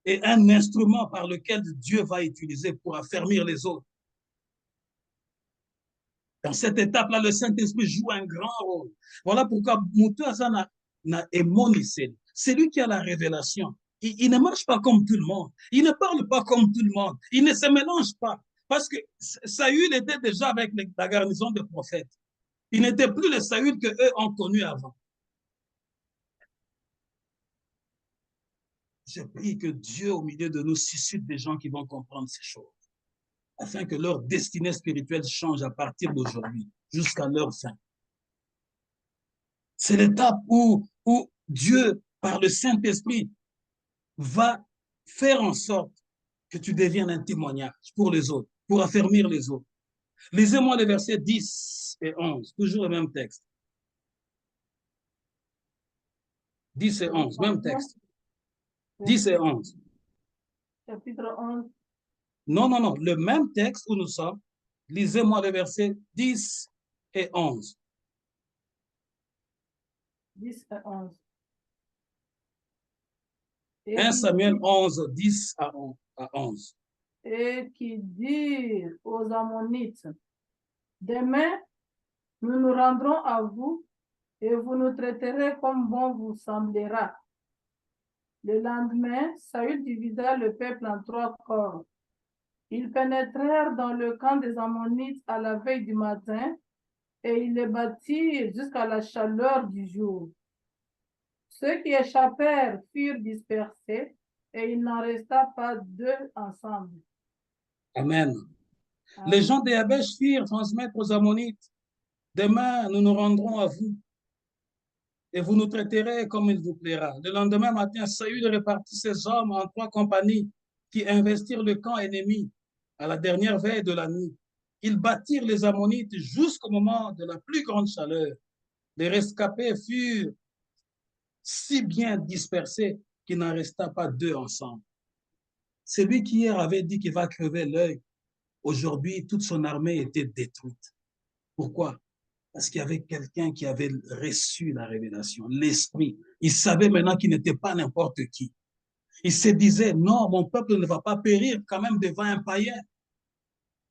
et un instrument par lequel Dieu va utiliser pour affermir les autres. Dans cette étape-là, le Saint-Esprit joue un grand rôle. Voilà pourquoi Moutouazana n'a émonisé. C'est lui qui a la révélation. Il ne marche pas comme tout le monde. Il ne parle pas comme tout le monde. Il ne se mélange pas. Parce que Saül était déjà avec la garnison de prophètes. Il n'était plus le Saül qu'eux ont connu avant. Je prie que Dieu, au milieu de nous, suscite des gens qui vont comprendre ces choses, afin que leur destinée spirituelle change à partir d'aujourd'hui, jusqu'à leur fin. C'est l'étape où Dieu, par le Saint-Esprit, va faire en sorte que tu deviennes un témoignage pour les autres, pour affermir les autres. Lisez-moi les versets 10 et 11, toujours le même texte. 10 et 11, même texte. 10 et 11. Chapitre 11. Non, non, non, le même texte où nous sommes. Lisez-moi les versets 10 et 11. 10 et 11. 1 Samuel 11, 10 à 11. Et qui dit aux Ammonites, demain, nous nous rendrons à vous et vous nous traiterez comme bon vous semblera. Le lendemain, Saül divisa le peuple en 3 corps. Ils pénétrèrent dans le camp des Ammonites à la veille du matin et ils les battirent jusqu'à la chaleur du jour. Ceux qui échappèrent furent dispersés et il n'en resta pas 2 ensemble. Amen. Amen. Les gens d'Yabesh firent transmettre aux Ammonites, demain nous nous rendrons à vous et vous nous traiterez comme il vous plaira. Le lendemain matin, Saül répartit ses hommes en 3 compagnies qui investirent le camp ennemi à la dernière veille de la nuit. Ils battirent les Ammonites jusqu'au moment de la plus grande chaleur. Les rescapés furent si bien dispersés qu'il n'en resta pas 2 ensemble. Celui qui hier avait dit qu'il va crever l'œil, aujourd'hui, toute son armée était détruite. Pourquoi? Parce qu'il y avait quelqu'un qui avait reçu la révélation, l'esprit. Il savait maintenant qu'il n'était pas n'importe qui. Il se disait, non, mon peuple ne va pas périr quand même devant un païen.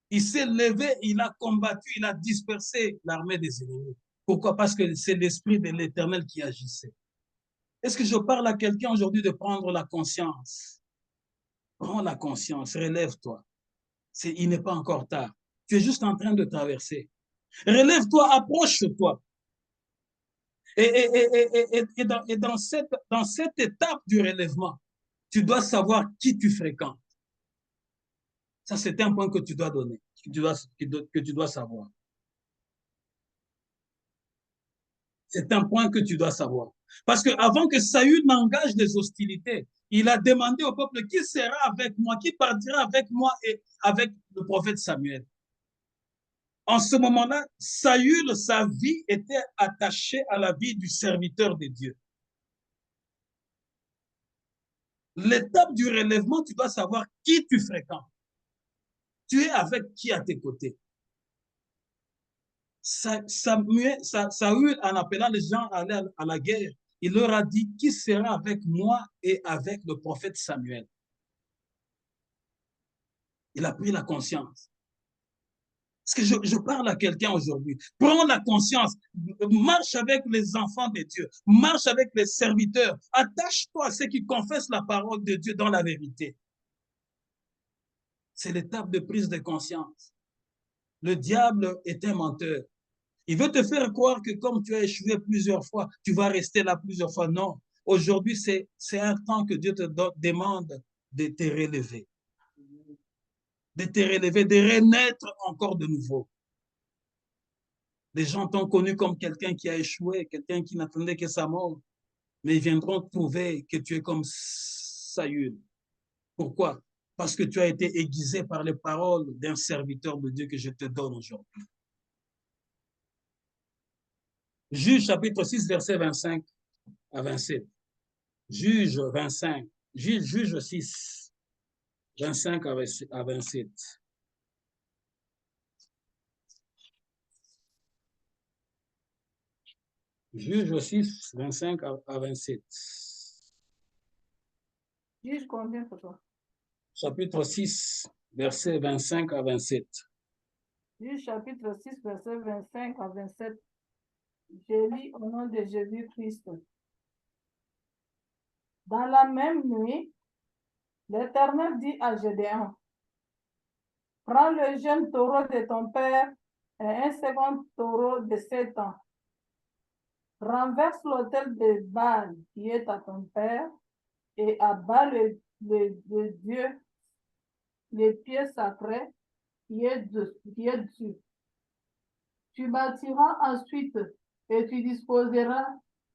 Il s'est levé, il a combattu, il a dispersé l'armée des ennemis. Pourquoi? Parce que c'est l'esprit de l'Éternel qui agissait. Est-ce que je parle à quelqu'un aujourd'hui de prendre la conscience? Prends la conscience, relève-toi. Il n'est pas encore tard. Tu es juste en train de traverser. Relève-toi, approche-toi. Et dans cette étape du relèvement, tu dois savoir qui tu fréquentes. Ça, c'est un point que tu dois donner, que tu dois savoir. C'est un point que tu dois savoir. Parce qu'avant que Saül n'engage des hostilités, il a demandé au peuple qui sera avec moi, qui partira avec moi et avec le prophète Samuel. En ce moment-là, Saül, sa vie était attachée à la vie du serviteur de Dieu. L'étape du relèvement, tu dois savoir qui tu fréquentes. Tu es avec qui à tes côtés. Saül, en appelant les gens à aller à la guerre, il leur a dit qui sera avec moi et avec le prophète Samuel. Il a pris la conscience. Est-ce que je parle à quelqu'un aujourd'hui? Prends la conscience, marche avec les enfants de Dieu, marche avec les serviteurs, attache-toi à ceux qui confessent la parole de Dieu dans la vérité. C'est l'étape de prise de conscience. Le diable est un menteur. Il veut te faire croire que comme tu as échoué plusieurs fois, tu vas rester là plusieurs fois. Non, aujourd'hui, c'est un temps que Dieu te demande de te relever. De te relever, de renaître encore de nouveau. Les gens t'ont connu comme quelqu'un qui a échoué, quelqu'un qui n'attendait que sa mort. Mais ils viendront trouver que tu es comme Saül. Pourquoi? Parce que tu as été aiguisé par les paroles d'un serviteur de Dieu que je te donne aujourd'hui. Juge chapitre 6, verset 25 à 27. Juge 25. Juge 6, 25 à 27. Juge 6, 25 à 27. Juge combien pour toi? Chapitre 6, verset 25 à 27. Juge chapitre 6, verset 25 à 27. Je lis au nom de Jésus-Christ. Dans la même nuit, l'Éternel dit à Gédéon, prends le jeune taureau de ton père et un second taureau de 7 ans. Renverse l'autel de Baal qui est à ton père et abat le Dieu, les pieds sacrés qui est dessus. Tu bâtiras ensuite et tu disposeras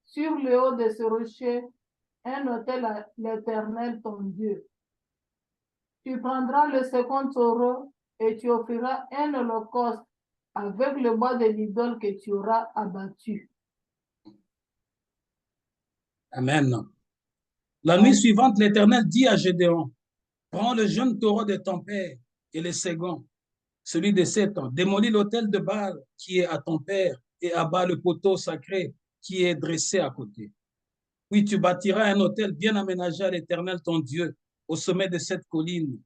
sur le haut de ce rocher un autel à l'Éternel ton Dieu. Tu prendras le second taureau et tu offriras un holocauste avec le bois de l'idole que tu auras abattu. Amen. La nuit suivante, l'Éternel dit à Gédéon, prends le jeune taureau de ton père et le second, celui de 7 ans, démolis l'autel de Baal qui est à ton père et abat le poteau sacré qui est dressé à côté. Oui, tu bâtiras un autel bien aménagé à l'Éternel ton Dieu au sommet de cette colline.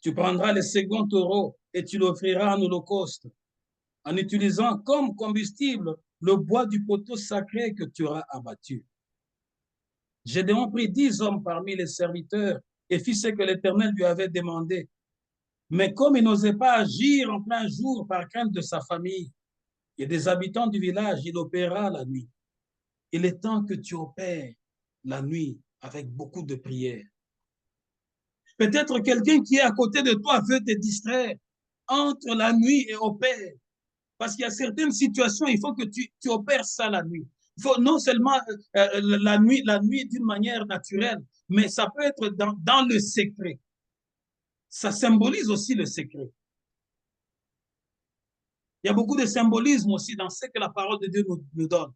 Tu prendras le second taureau et tu l'offriras en holocauste en utilisant comme combustible le bois du poteau sacré que tu auras abattu. Gédéon prit 10 hommes parmi les serviteurs et fit ce que l'Éternel lui avait demandé. Mais comme il n'osait pas agir en plein jour par crainte de sa famille et des habitants du village, il opéra la nuit. Il est temps que tu opères la nuit avec beaucoup de prières. Peut-être quelqu'un qui est à côté de toi veut te distraire. Entre la nuit et opère. Parce qu'il y a certaines situations, il faut que tu opères ça la nuit. Il faut non seulement la nuit d'une manière naturelle, mais ça peut être dans le secret. Ça symbolise aussi le secret. Il y a beaucoup de symbolisme aussi dans ce que la parole de Dieu nous donne.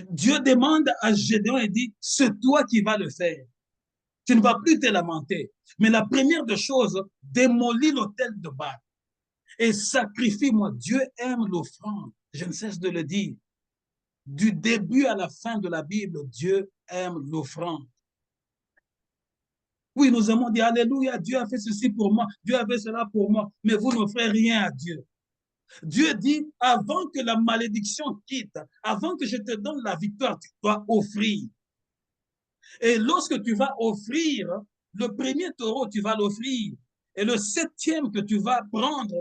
Dieu demande à Gédéon et dit, c'est toi qui vas le faire. Tu ne vas plus te lamenter. Mais la première des choses, démolis l'autel de Baal et sacrifie-moi. Dieu aime l'offrande. Je ne cesse de le dire. Du début à la fin de la Bible, Dieu aime l'offrande. Oui, nous aimons dire, alléluia, Dieu a fait ceci pour moi, Dieu a fait cela pour moi, mais vous n'offrez rien à Dieu. Dieu dit, avant que la malédiction quitte, avant que je te donne la victoire, tu dois offrir. Et lorsque tu vas offrir, le premier taureau, tu vas l'offrir. Et le 7e que tu vas prendre,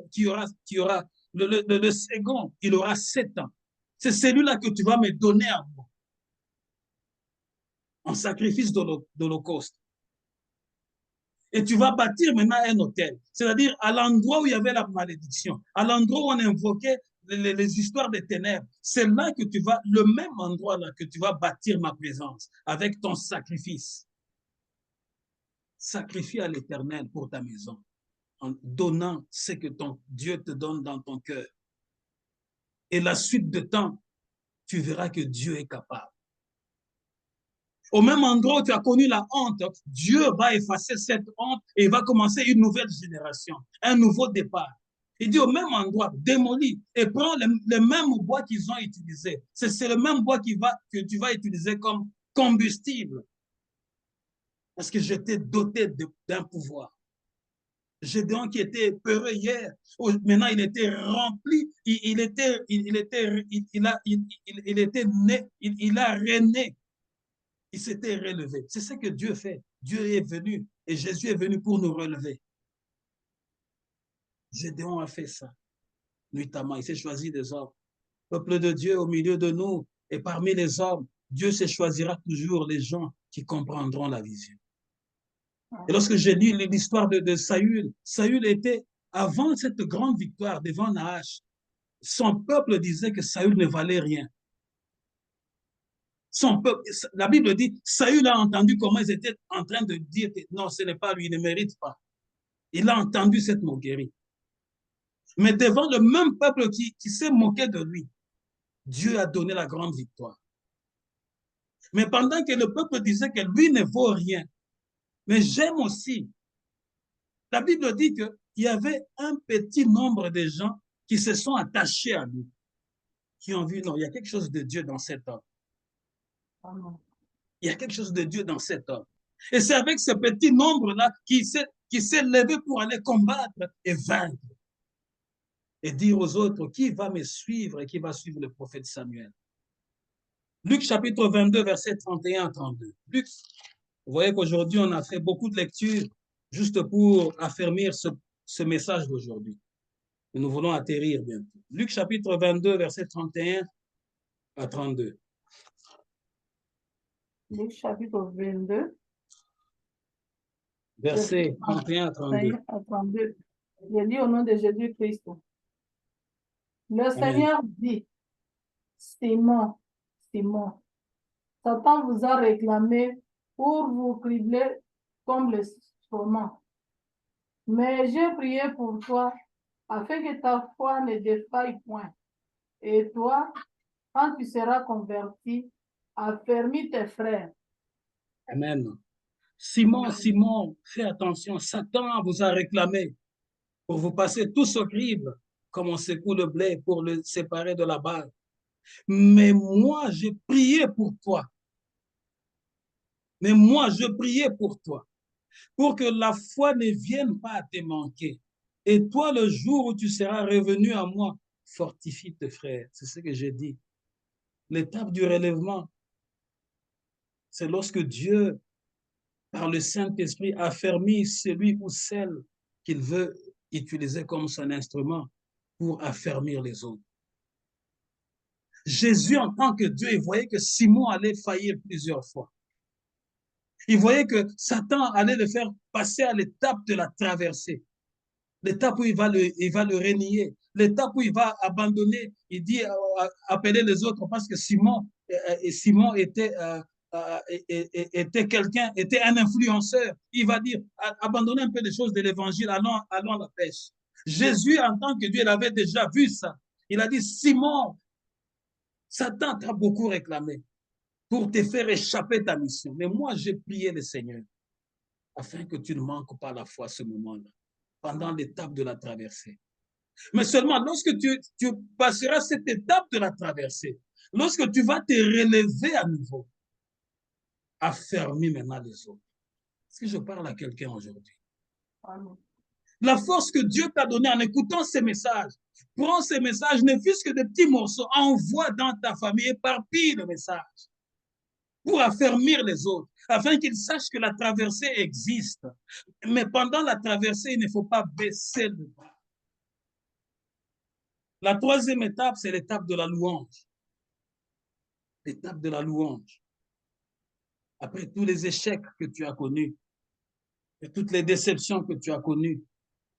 le second, il aura 7 ans. C'est celui-là que tu vas me donner à moi, en sacrifice d'Holocauste. Et tu vas bâtir maintenant un hôtel, c'est-à-dire à l'endroit où il y avait la malédiction, à l'endroit où on invoquait les histoires des ténèbres. C'est là que tu vas, le même endroit là que tu vas bâtir ma présence avec ton sacrifice. Sacrifie à l'Éternel pour ta maison en donnant ce que ton Dieu te donne dans ton cœur. Et la suite de temps, tu verras que Dieu est capable. Au même endroit où tu as connu la honte, Dieu va effacer cette honte et il va commencer une nouvelle génération, un nouveau départ. Il dit au même endroit, démolis et prends le même bois qu'ils ont utilisé. C'est le même bois que tu vas utiliser comme combustible. Parce que je t'ai doté d'un pouvoir. Gédéon qui était peureux hier, maintenant il était rempli, il a rené. Il s'était relevé. C'est ce que Dieu fait. Dieu est venu et Jésus est venu pour nous relever. Gédéon a fait ça. Nuitamment, il s'est choisi des hommes. Peuple de Dieu au milieu de nous et parmi les hommes, Dieu se choisira toujours les gens qui comprendront la vision. Et lorsque j'ai lu l'histoire de Saül, Saül était, avant cette grande victoire devant Nahash, son peuple disait que Saül ne valait rien. Son peuple, la Bible dit, Saül a entendu comment ils étaient en train de dire que non, ce n'est pas lui, il ne mérite pas. Il a entendu cette moquerie. Mais devant le même peuple qui s'est moqué de lui, Dieu a donné la grande victoire. Mais pendant que le peuple disait que lui ne vaut rien, mais j'aime aussi, la Bible dit qu'il y avait un petit nombre de gens qui se sont attachés à lui, qui ont vu, non, il y a quelque chose de Dieu dans cet homme. Il y a quelque chose de Dieu dans cet homme. Et c'est avec ce petit nombre-là qui s'est levé pour aller combattre et vaincre. Et dire aux autres, qui va me suivre et qui va suivre le prophète Samuel. Luc chapitre 22, versets 31 à 32. Luc, vous voyez qu'aujourd'hui, on a fait beaucoup de lectures juste pour affermir ce message d'aujourd'hui. Et nous voulons atterrir bientôt. Luc chapitre 22, versets 31 à 32. Luc chapitre 22. Versets 31 à 32. Je lis au nom de Jésus-Christ. Le Seigneur dit, Simon, Simon, Satan vous a réclamé pour vous cribler comme le saumon. Mais j'ai prié pour toi, afin que ta foi ne défaille point. Et toi, quand tu seras converti, affermis tes frères. Amen. Simon, Simon, fais attention, Satan vous a réclamé pour vous passer tous au crible, comme on secoue le blé pour le séparer de la balle. Mais moi, j'ai prié pour toi. Mais moi, je priais pour toi, pour que la foi ne vienne pas à te manquer. Et toi, le jour où tu seras revenu à moi, fortifie tes frères. C'est ce que j'ai dit. L'étape du relèvement, c'est lorsque Dieu, par le Saint-Esprit, affermit celui ou celle qu'il veut utiliser comme son instrument pour affermir les autres. Jésus, en tant que Dieu, il voyait que Simon allait faillir plusieurs fois. Il voyait que Satan allait le faire passer à l'étape de la traversée. L'étape où il va le renier. L'étape où il va abandonner. Il dit appeler les autres parce que Simon était quelqu'un, était un influenceur. Il va dire abandonnez un peu des choses de l'évangile, allons à la pêche. Jésus, en tant que Dieu, il avait déjà vu ça. Il a dit Simon, Satan t'a beaucoup réclamé pour te faire échapper ta mission. Mais moi, j'ai prié le Seigneur afin que tu ne manques pas la foi à ce moment-là, pendant l'étape de la traversée. Mais seulement lorsque tu passeras cette étape de la traversée, lorsque tu vas te relever à nouveau, affermis maintenant les autres. Est-ce que je parle à quelqu'un aujourd'hui? La force que Dieu t'a donnée en écoutant ces messages, prends ces messages, ne fût-ce que des petits morceaux, envoie dans ta famille, éparpille le message pour affermir les autres, afin qu'ils sachent que la traversée existe. Mais pendant la traversée, il ne faut pas baisser le bras. La troisième étape, c'est l'étape de la louange. L'étape de la louange. Après tous les échecs que tu as connus, et toutes les déceptions que tu as connues,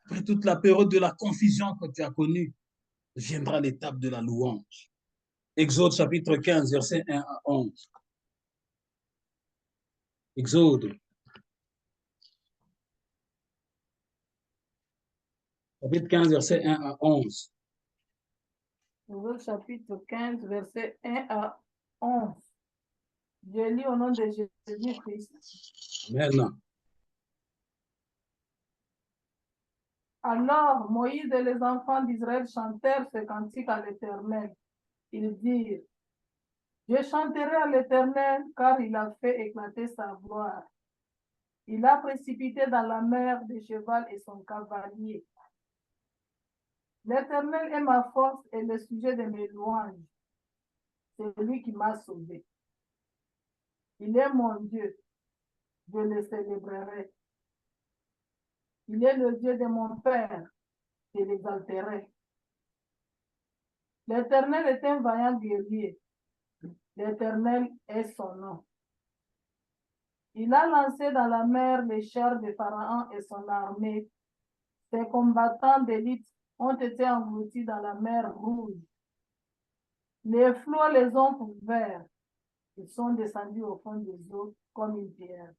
après toute la période de la confusion que tu as connue, viendra l'étape de la louange. Exode chapitre 15, versets 1 à 11. Exode. Chapitre 15, versets 1 à 11. Exode chapitre 15, versets 1 à 11. Je lis au nom de Jésus-Christ. Amen. Alors Moïse et les enfants d'Israël chantèrent ce cantique à l'Éternel. Ils dirent, je chanterai à l'Éternel car il a fait éclater sa gloire. Il a précipité dans la mer des chevaux et son cavalier. L'Éternel est ma force et le sujet de mes louanges. C'est lui qui m'a sauvé. Il est mon Dieu. Je le célébrerai. Il est le Dieu de mon Père. Je l'exalterai. L'Éternel est un vaillant guerrier. L'Éternel est son nom. Il a lancé dans la mer les chars de Pharaon et son armée. Ses combattants d'élite ont été engloutis dans la mer Rouge. Les flots les ont couverts. Ils sont descendus au fond des eaux comme une pierre.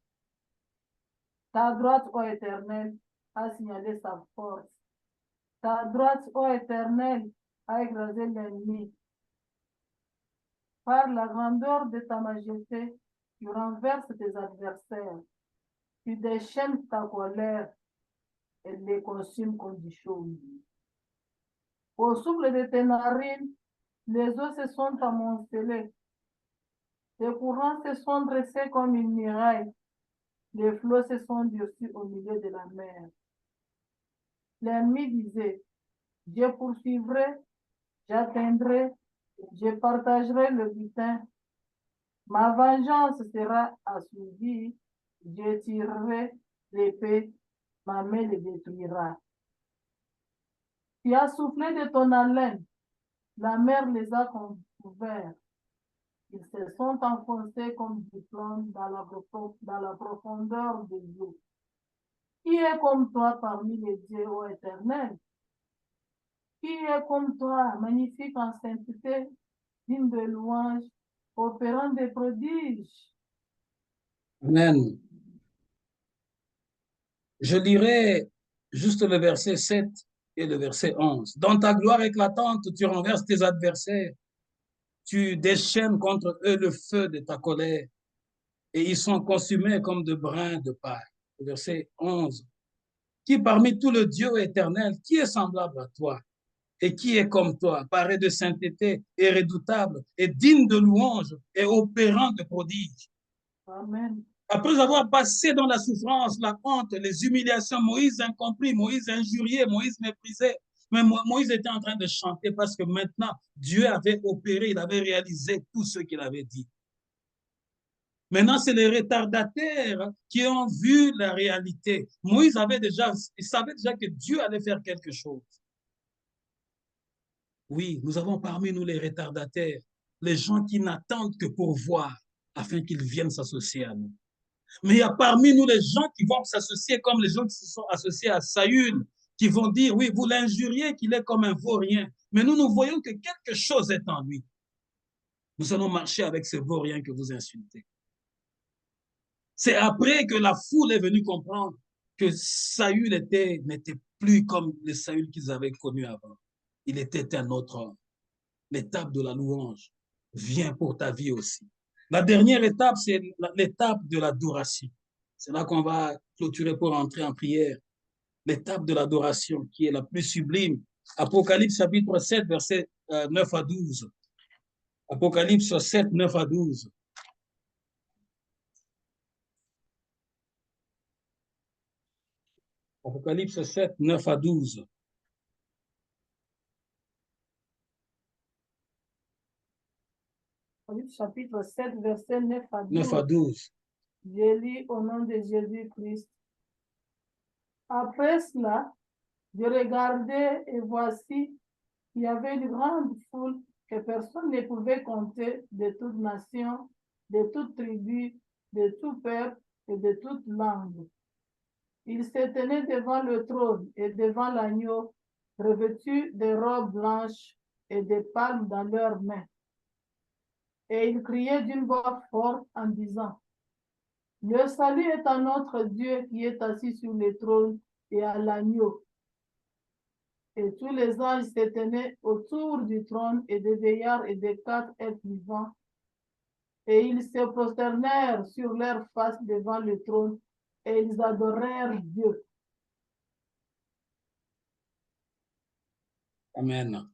Ta droite, ô Éternel, a signalé sa force. Ta droite, ô Éternel, a écrasé l'ennemi. Par la grandeur de ta majesté, tu renverses tes adversaires. Tu déchaînes ta colère et les consumes comme du chaume. Au souffle de tes narines, les eaux se sont amoncelées. Les courants se sont dressés comme une muraille. Les flots se sont durcis au milieu de la mer. L'ennemi disait, je poursuivrai, j'atteindrai, je partagerai le butin. Ma vengeance sera assouvie, je tirerai l'épée, ma main le détruira. Tu as soufflé de ton haleine, la mer les a couverts. Ils se sont enfoncés comme du plomb dans la profondeur des eaux. Qui est comme toi parmi les dieux, ô Éternel? Qui est comme toi, magnifique en sainteté, digne de louange, opérant des prodiges? Amen. Je lirai juste le verset 7 et le verset 11. Dans ta gloire éclatante, tu renverses tes adversaires. Tu déchaînes contre eux le feu de ta colère et ils sont consumés comme de brins de paille. Verset 11. Qui parmi tous les dieux éternels, qui est semblable à toi et qui est comme toi, paré de sainteté et redoutable et digne de louange et opérant de prodiges. Amen. Après avoir passé dans la souffrance, la honte, les humiliations, Moïse incompris, Moïse injurié, Moïse méprisé. Mais Moïse était en train de chanter parce que maintenant, Dieu avait opéré, il avait réalisé tout ce qu'il avait dit. Maintenant, c'est les retardataires qui ont vu la réalité. Moïse il savait déjà que Dieu allait faire quelque chose. Oui, nous avons parmi nous les retardataires, les gens qui n'attendent que pour voir afin qu'ils viennent s'associer à nous. Mais il y a parmi nous les gens qui vont s'associer comme les gens qui se sont associés à Saül, qui vont dire, oui, vous l'injuriez qu'il est comme un vaurien. Mais nous voyons que quelque chose est en lui. Nous allons marcher avec ce vaurien que vous insultez. C'est après que la foule est venue comprendre que Saül n'était plus comme le Saül qu'ils avaient connu avant. Il était un autre homme. L'étape de la louange vient pour ta vie aussi. La dernière étape, c'est l'étape de l'adoration. C'est là qu'on va clôturer pour entrer en prière. L'étape de l'adoration qui est la plus sublime. Apocalypse chapitre 7, versets 9 à 12. Apocalypse 7, 9 à 12. Apocalypse 7, 9 à 12. Chapitre 7, verset 9 à 12. 9 à 12. Je lis au nom de Jésus-Christ. Après cela, je regardais et voici, il y avait une grande foule que personne ne pouvait compter, de toute nation, de toute tribu, de tout peuple et de toute langue. Ils se tenaient devant le trône et devant l'agneau, revêtus de robes blanches et de palmes dans leurs mains. Et ils criaient d'une voix forte en disant, le salut est à notre Dieu qui est assis sur le trône et à l'agneau. Et tous les anges se tenaient autour du trône et des vieillards et des quatre êtres vivants. Et ils se prosternèrent sur leurs faces devant le trône et ils adorèrent Dieu. Amen.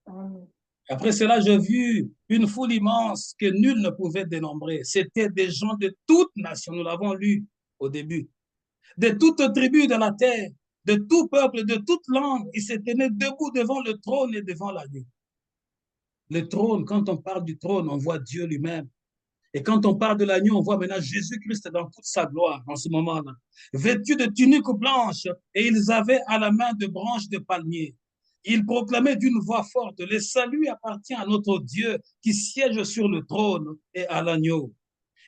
Amen. Après cela, j'ai vu une foule immense que nul ne pouvait dénombrer. C'était des gens de toutes nations, nous l'avons lu au début, de toutes tribus de la terre, de tout peuple, de toute langue. Ils se tenaient debout devant le trône et devant l'agneau. Le trône, quand on parle du trône, on voit Dieu lui-même. Et quand on parle de l'agneau, on voit maintenant Jésus-Christ dans toute sa gloire en ce moment-là, vêtu de tuniques blanches, et ils avaient à la main de branches de palmier. Ils proclamaient d'une voix forte, le salut appartient à notre Dieu qui siège sur le trône et à l'agneau.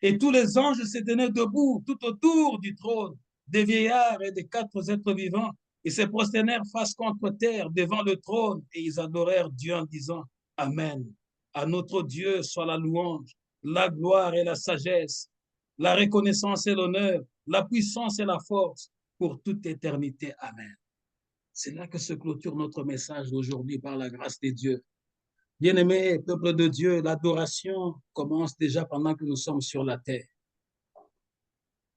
Et tous les anges se tenaient debout tout autour du trône, des vieillards et des quatre êtres vivants. Ils se prosternèrent face contre terre devant le trône et ils adorèrent Dieu en disant, Amen. À notre Dieu soit la louange, la gloire et la sagesse, la reconnaissance et l'honneur, la puissance et la force pour toute éternité. Amen. C'est là que se clôture notre message d'aujourd'hui par la grâce de Dieu. Bien-aimés, peuple de Dieu, l'adoration commence déjà pendant que nous sommes sur la terre.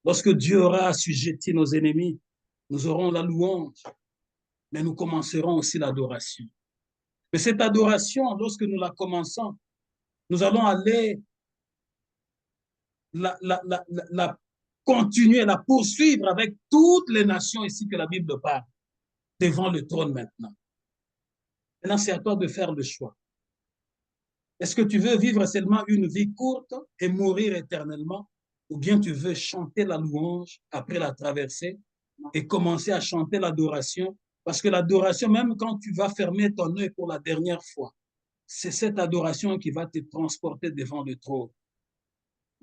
Lorsque Dieu aura assujetti nos ennemis, nous aurons la louange, mais nous commencerons aussi l'adoration. Mais cette adoration, lorsque nous la commençons, nous allons aller la continuer, la poursuivre avec toutes les nations ici que la Bible parle, devant le trône maintenant. Maintenant, c'est à toi de faire le choix. Est-ce que tu veux vivre seulement une vie courte et mourir éternellement? Ou bien tu veux chanter la louange après la traversée et commencer à chanter l'adoration? Parce que l'adoration, même quand tu vas fermer ton œil pour la dernière fois, c'est cette adoration qui va te transporter devant le trône.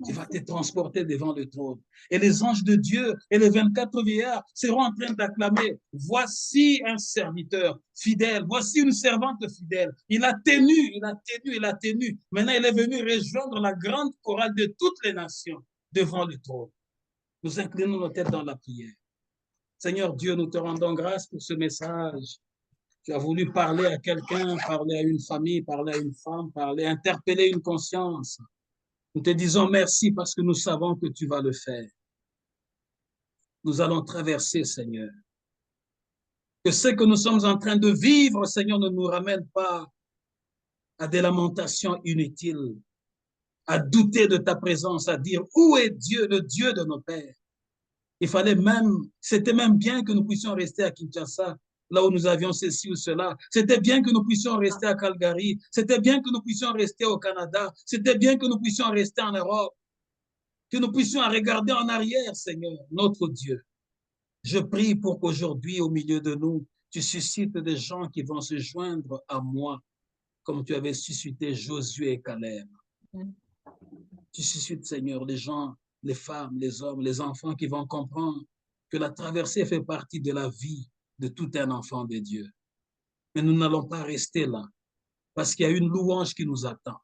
Qui va te transporter devant le trône. Et les anges de Dieu et les 24 vieillards seront en train d'acclamer. Voici un serviteur fidèle. Voici une servante fidèle. Il a tenu. Maintenant, il est venu rejoindre la grande chorale de toutes les nations devant le trône. Nous inclinons nos têtes dans la prière. Seigneur Dieu, nous te rendons grâce pour ce message. Tu as voulu parler à quelqu'un, parler à une famille, parler à une femme, parler, interpeller une conscience. Nous te disons merci parce que nous savons que tu vas le faire. Nous allons traverser, Seigneur. Que ce que nous sommes en train de vivre, Seigneur, ne nous ramène pas à des lamentations inutiles, à douter de ta présence, à dire où est Dieu, le Dieu de nos pères. Il fallait même, c'était même bien que nous puissions rester à Kinshasa, là où nous avions ceci ou cela. C'était bien que nous puissions rester à Calgary. C'était bien que nous puissions rester au Canada. C'était bien que nous puissions rester en Europe. Que nous puissions regarder en arrière, Seigneur, notre Dieu. Je prie pour qu'aujourd'hui, au milieu de nous, tu suscites des gens qui vont se joindre à moi, comme tu avais suscité Josué et Caleb. Tu suscites, Seigneur, les gens, les femmes, les hommes, les enfants qui vont comprendre que la traversée fait partie de la vie de tout un enfant de Dieu. Mais nous n'allons pas rester là, parce qu'il y a une louange qui nous attend.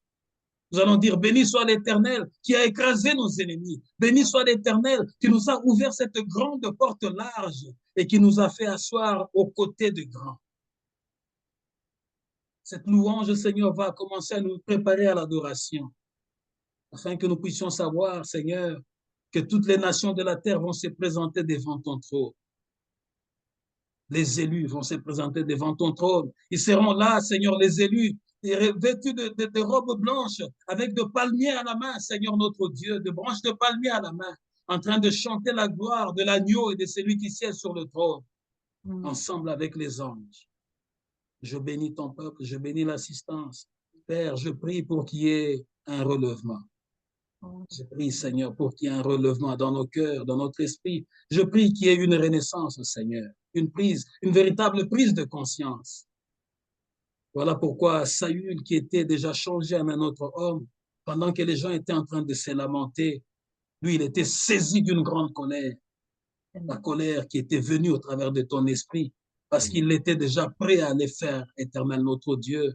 Nous allons dire, béni soit l'Éternel qui a écrasé nos ennemis. Béni soit l'Éternel qui nous a ouvert cette grande porte large et qui nous a fait asseoir aux côtés de grands. Cette louange, Seigneur, va commencer à nous préparer à l'adoration, afin que nous puissions savoir, Seigneur, que toutes les nations de la terre vont se présenter devant ton trône. Les élus vont se présenter devant ton trône. Ils seront là, Seigneur, les élus, vêtus de robes blanches, avec de palmiers à la main, Seigneur notre Dieu, de branches de palmiers à la main, en train de chanter la gloire de l'agneau et de celui qui siège sur le trône, ensemble avec les anges. Je bénis ton peuple, je bénis l'assistance. Père, je prie pour qu'il y ait un relèvement. Je prie, Seigneur, pour qu'il y ait un relèvement dans nos cœurs, dans notre esprit. Je prie qu'il y ait une renaissance, Seigneur, une véritable prise de conscience. Voilà pourquoi Saül, qui était déjà changé en un autre homme, pendant que les gens étaient en train de se lamenter, lui, il était saisi d'une grande colère. La colère qui était venue au travers de ton esprit, parce qu'il était déjà prêt à aller faire, Éternel notre Dieu,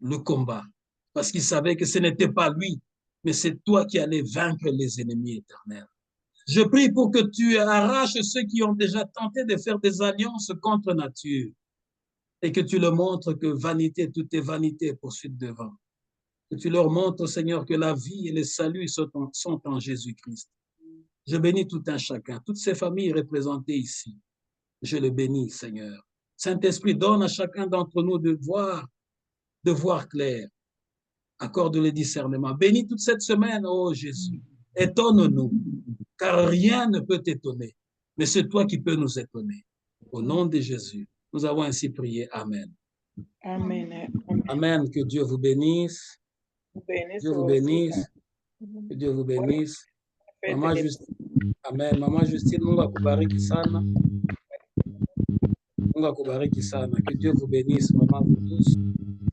le combat. Parce qu'il savait que ce n'était pas lui, mais c'est toi qui allais vaincre les ennemis éternels. Je prie pour que tu arraches ceux qui ont déjà tenté de faire des alliances contre nature et que tu leur montres que vanité, tout est vanité, poursuite devant. Que tu leur montres, Seigneur, que la vie et le salut sont en Jésus-Christ. Je bénis tout un chacun, toutes ces familles représentées ici. Je les bénis, Seigneur. Saint-Esprit, donne à chacun d'entre nous de voir clair. Accorde le discernement. Bénis toute cette semaine, oh Jésus. Étonne-nous, car rien ne peut t'étonner, mais c'est toi qui peux nous étonner. Au nom de Jésus, nous avons ainsi prié. Amen. Amen. Amen. Que Dieu vous bénisse. Dieu vous bénisse. Que Dieu vous bénisse. Maman Justine. Amen. Maman Justine, Mungu akubariki sana. Mungu akubariki sana. Que Dieu vous bénisse, maman, vous tous.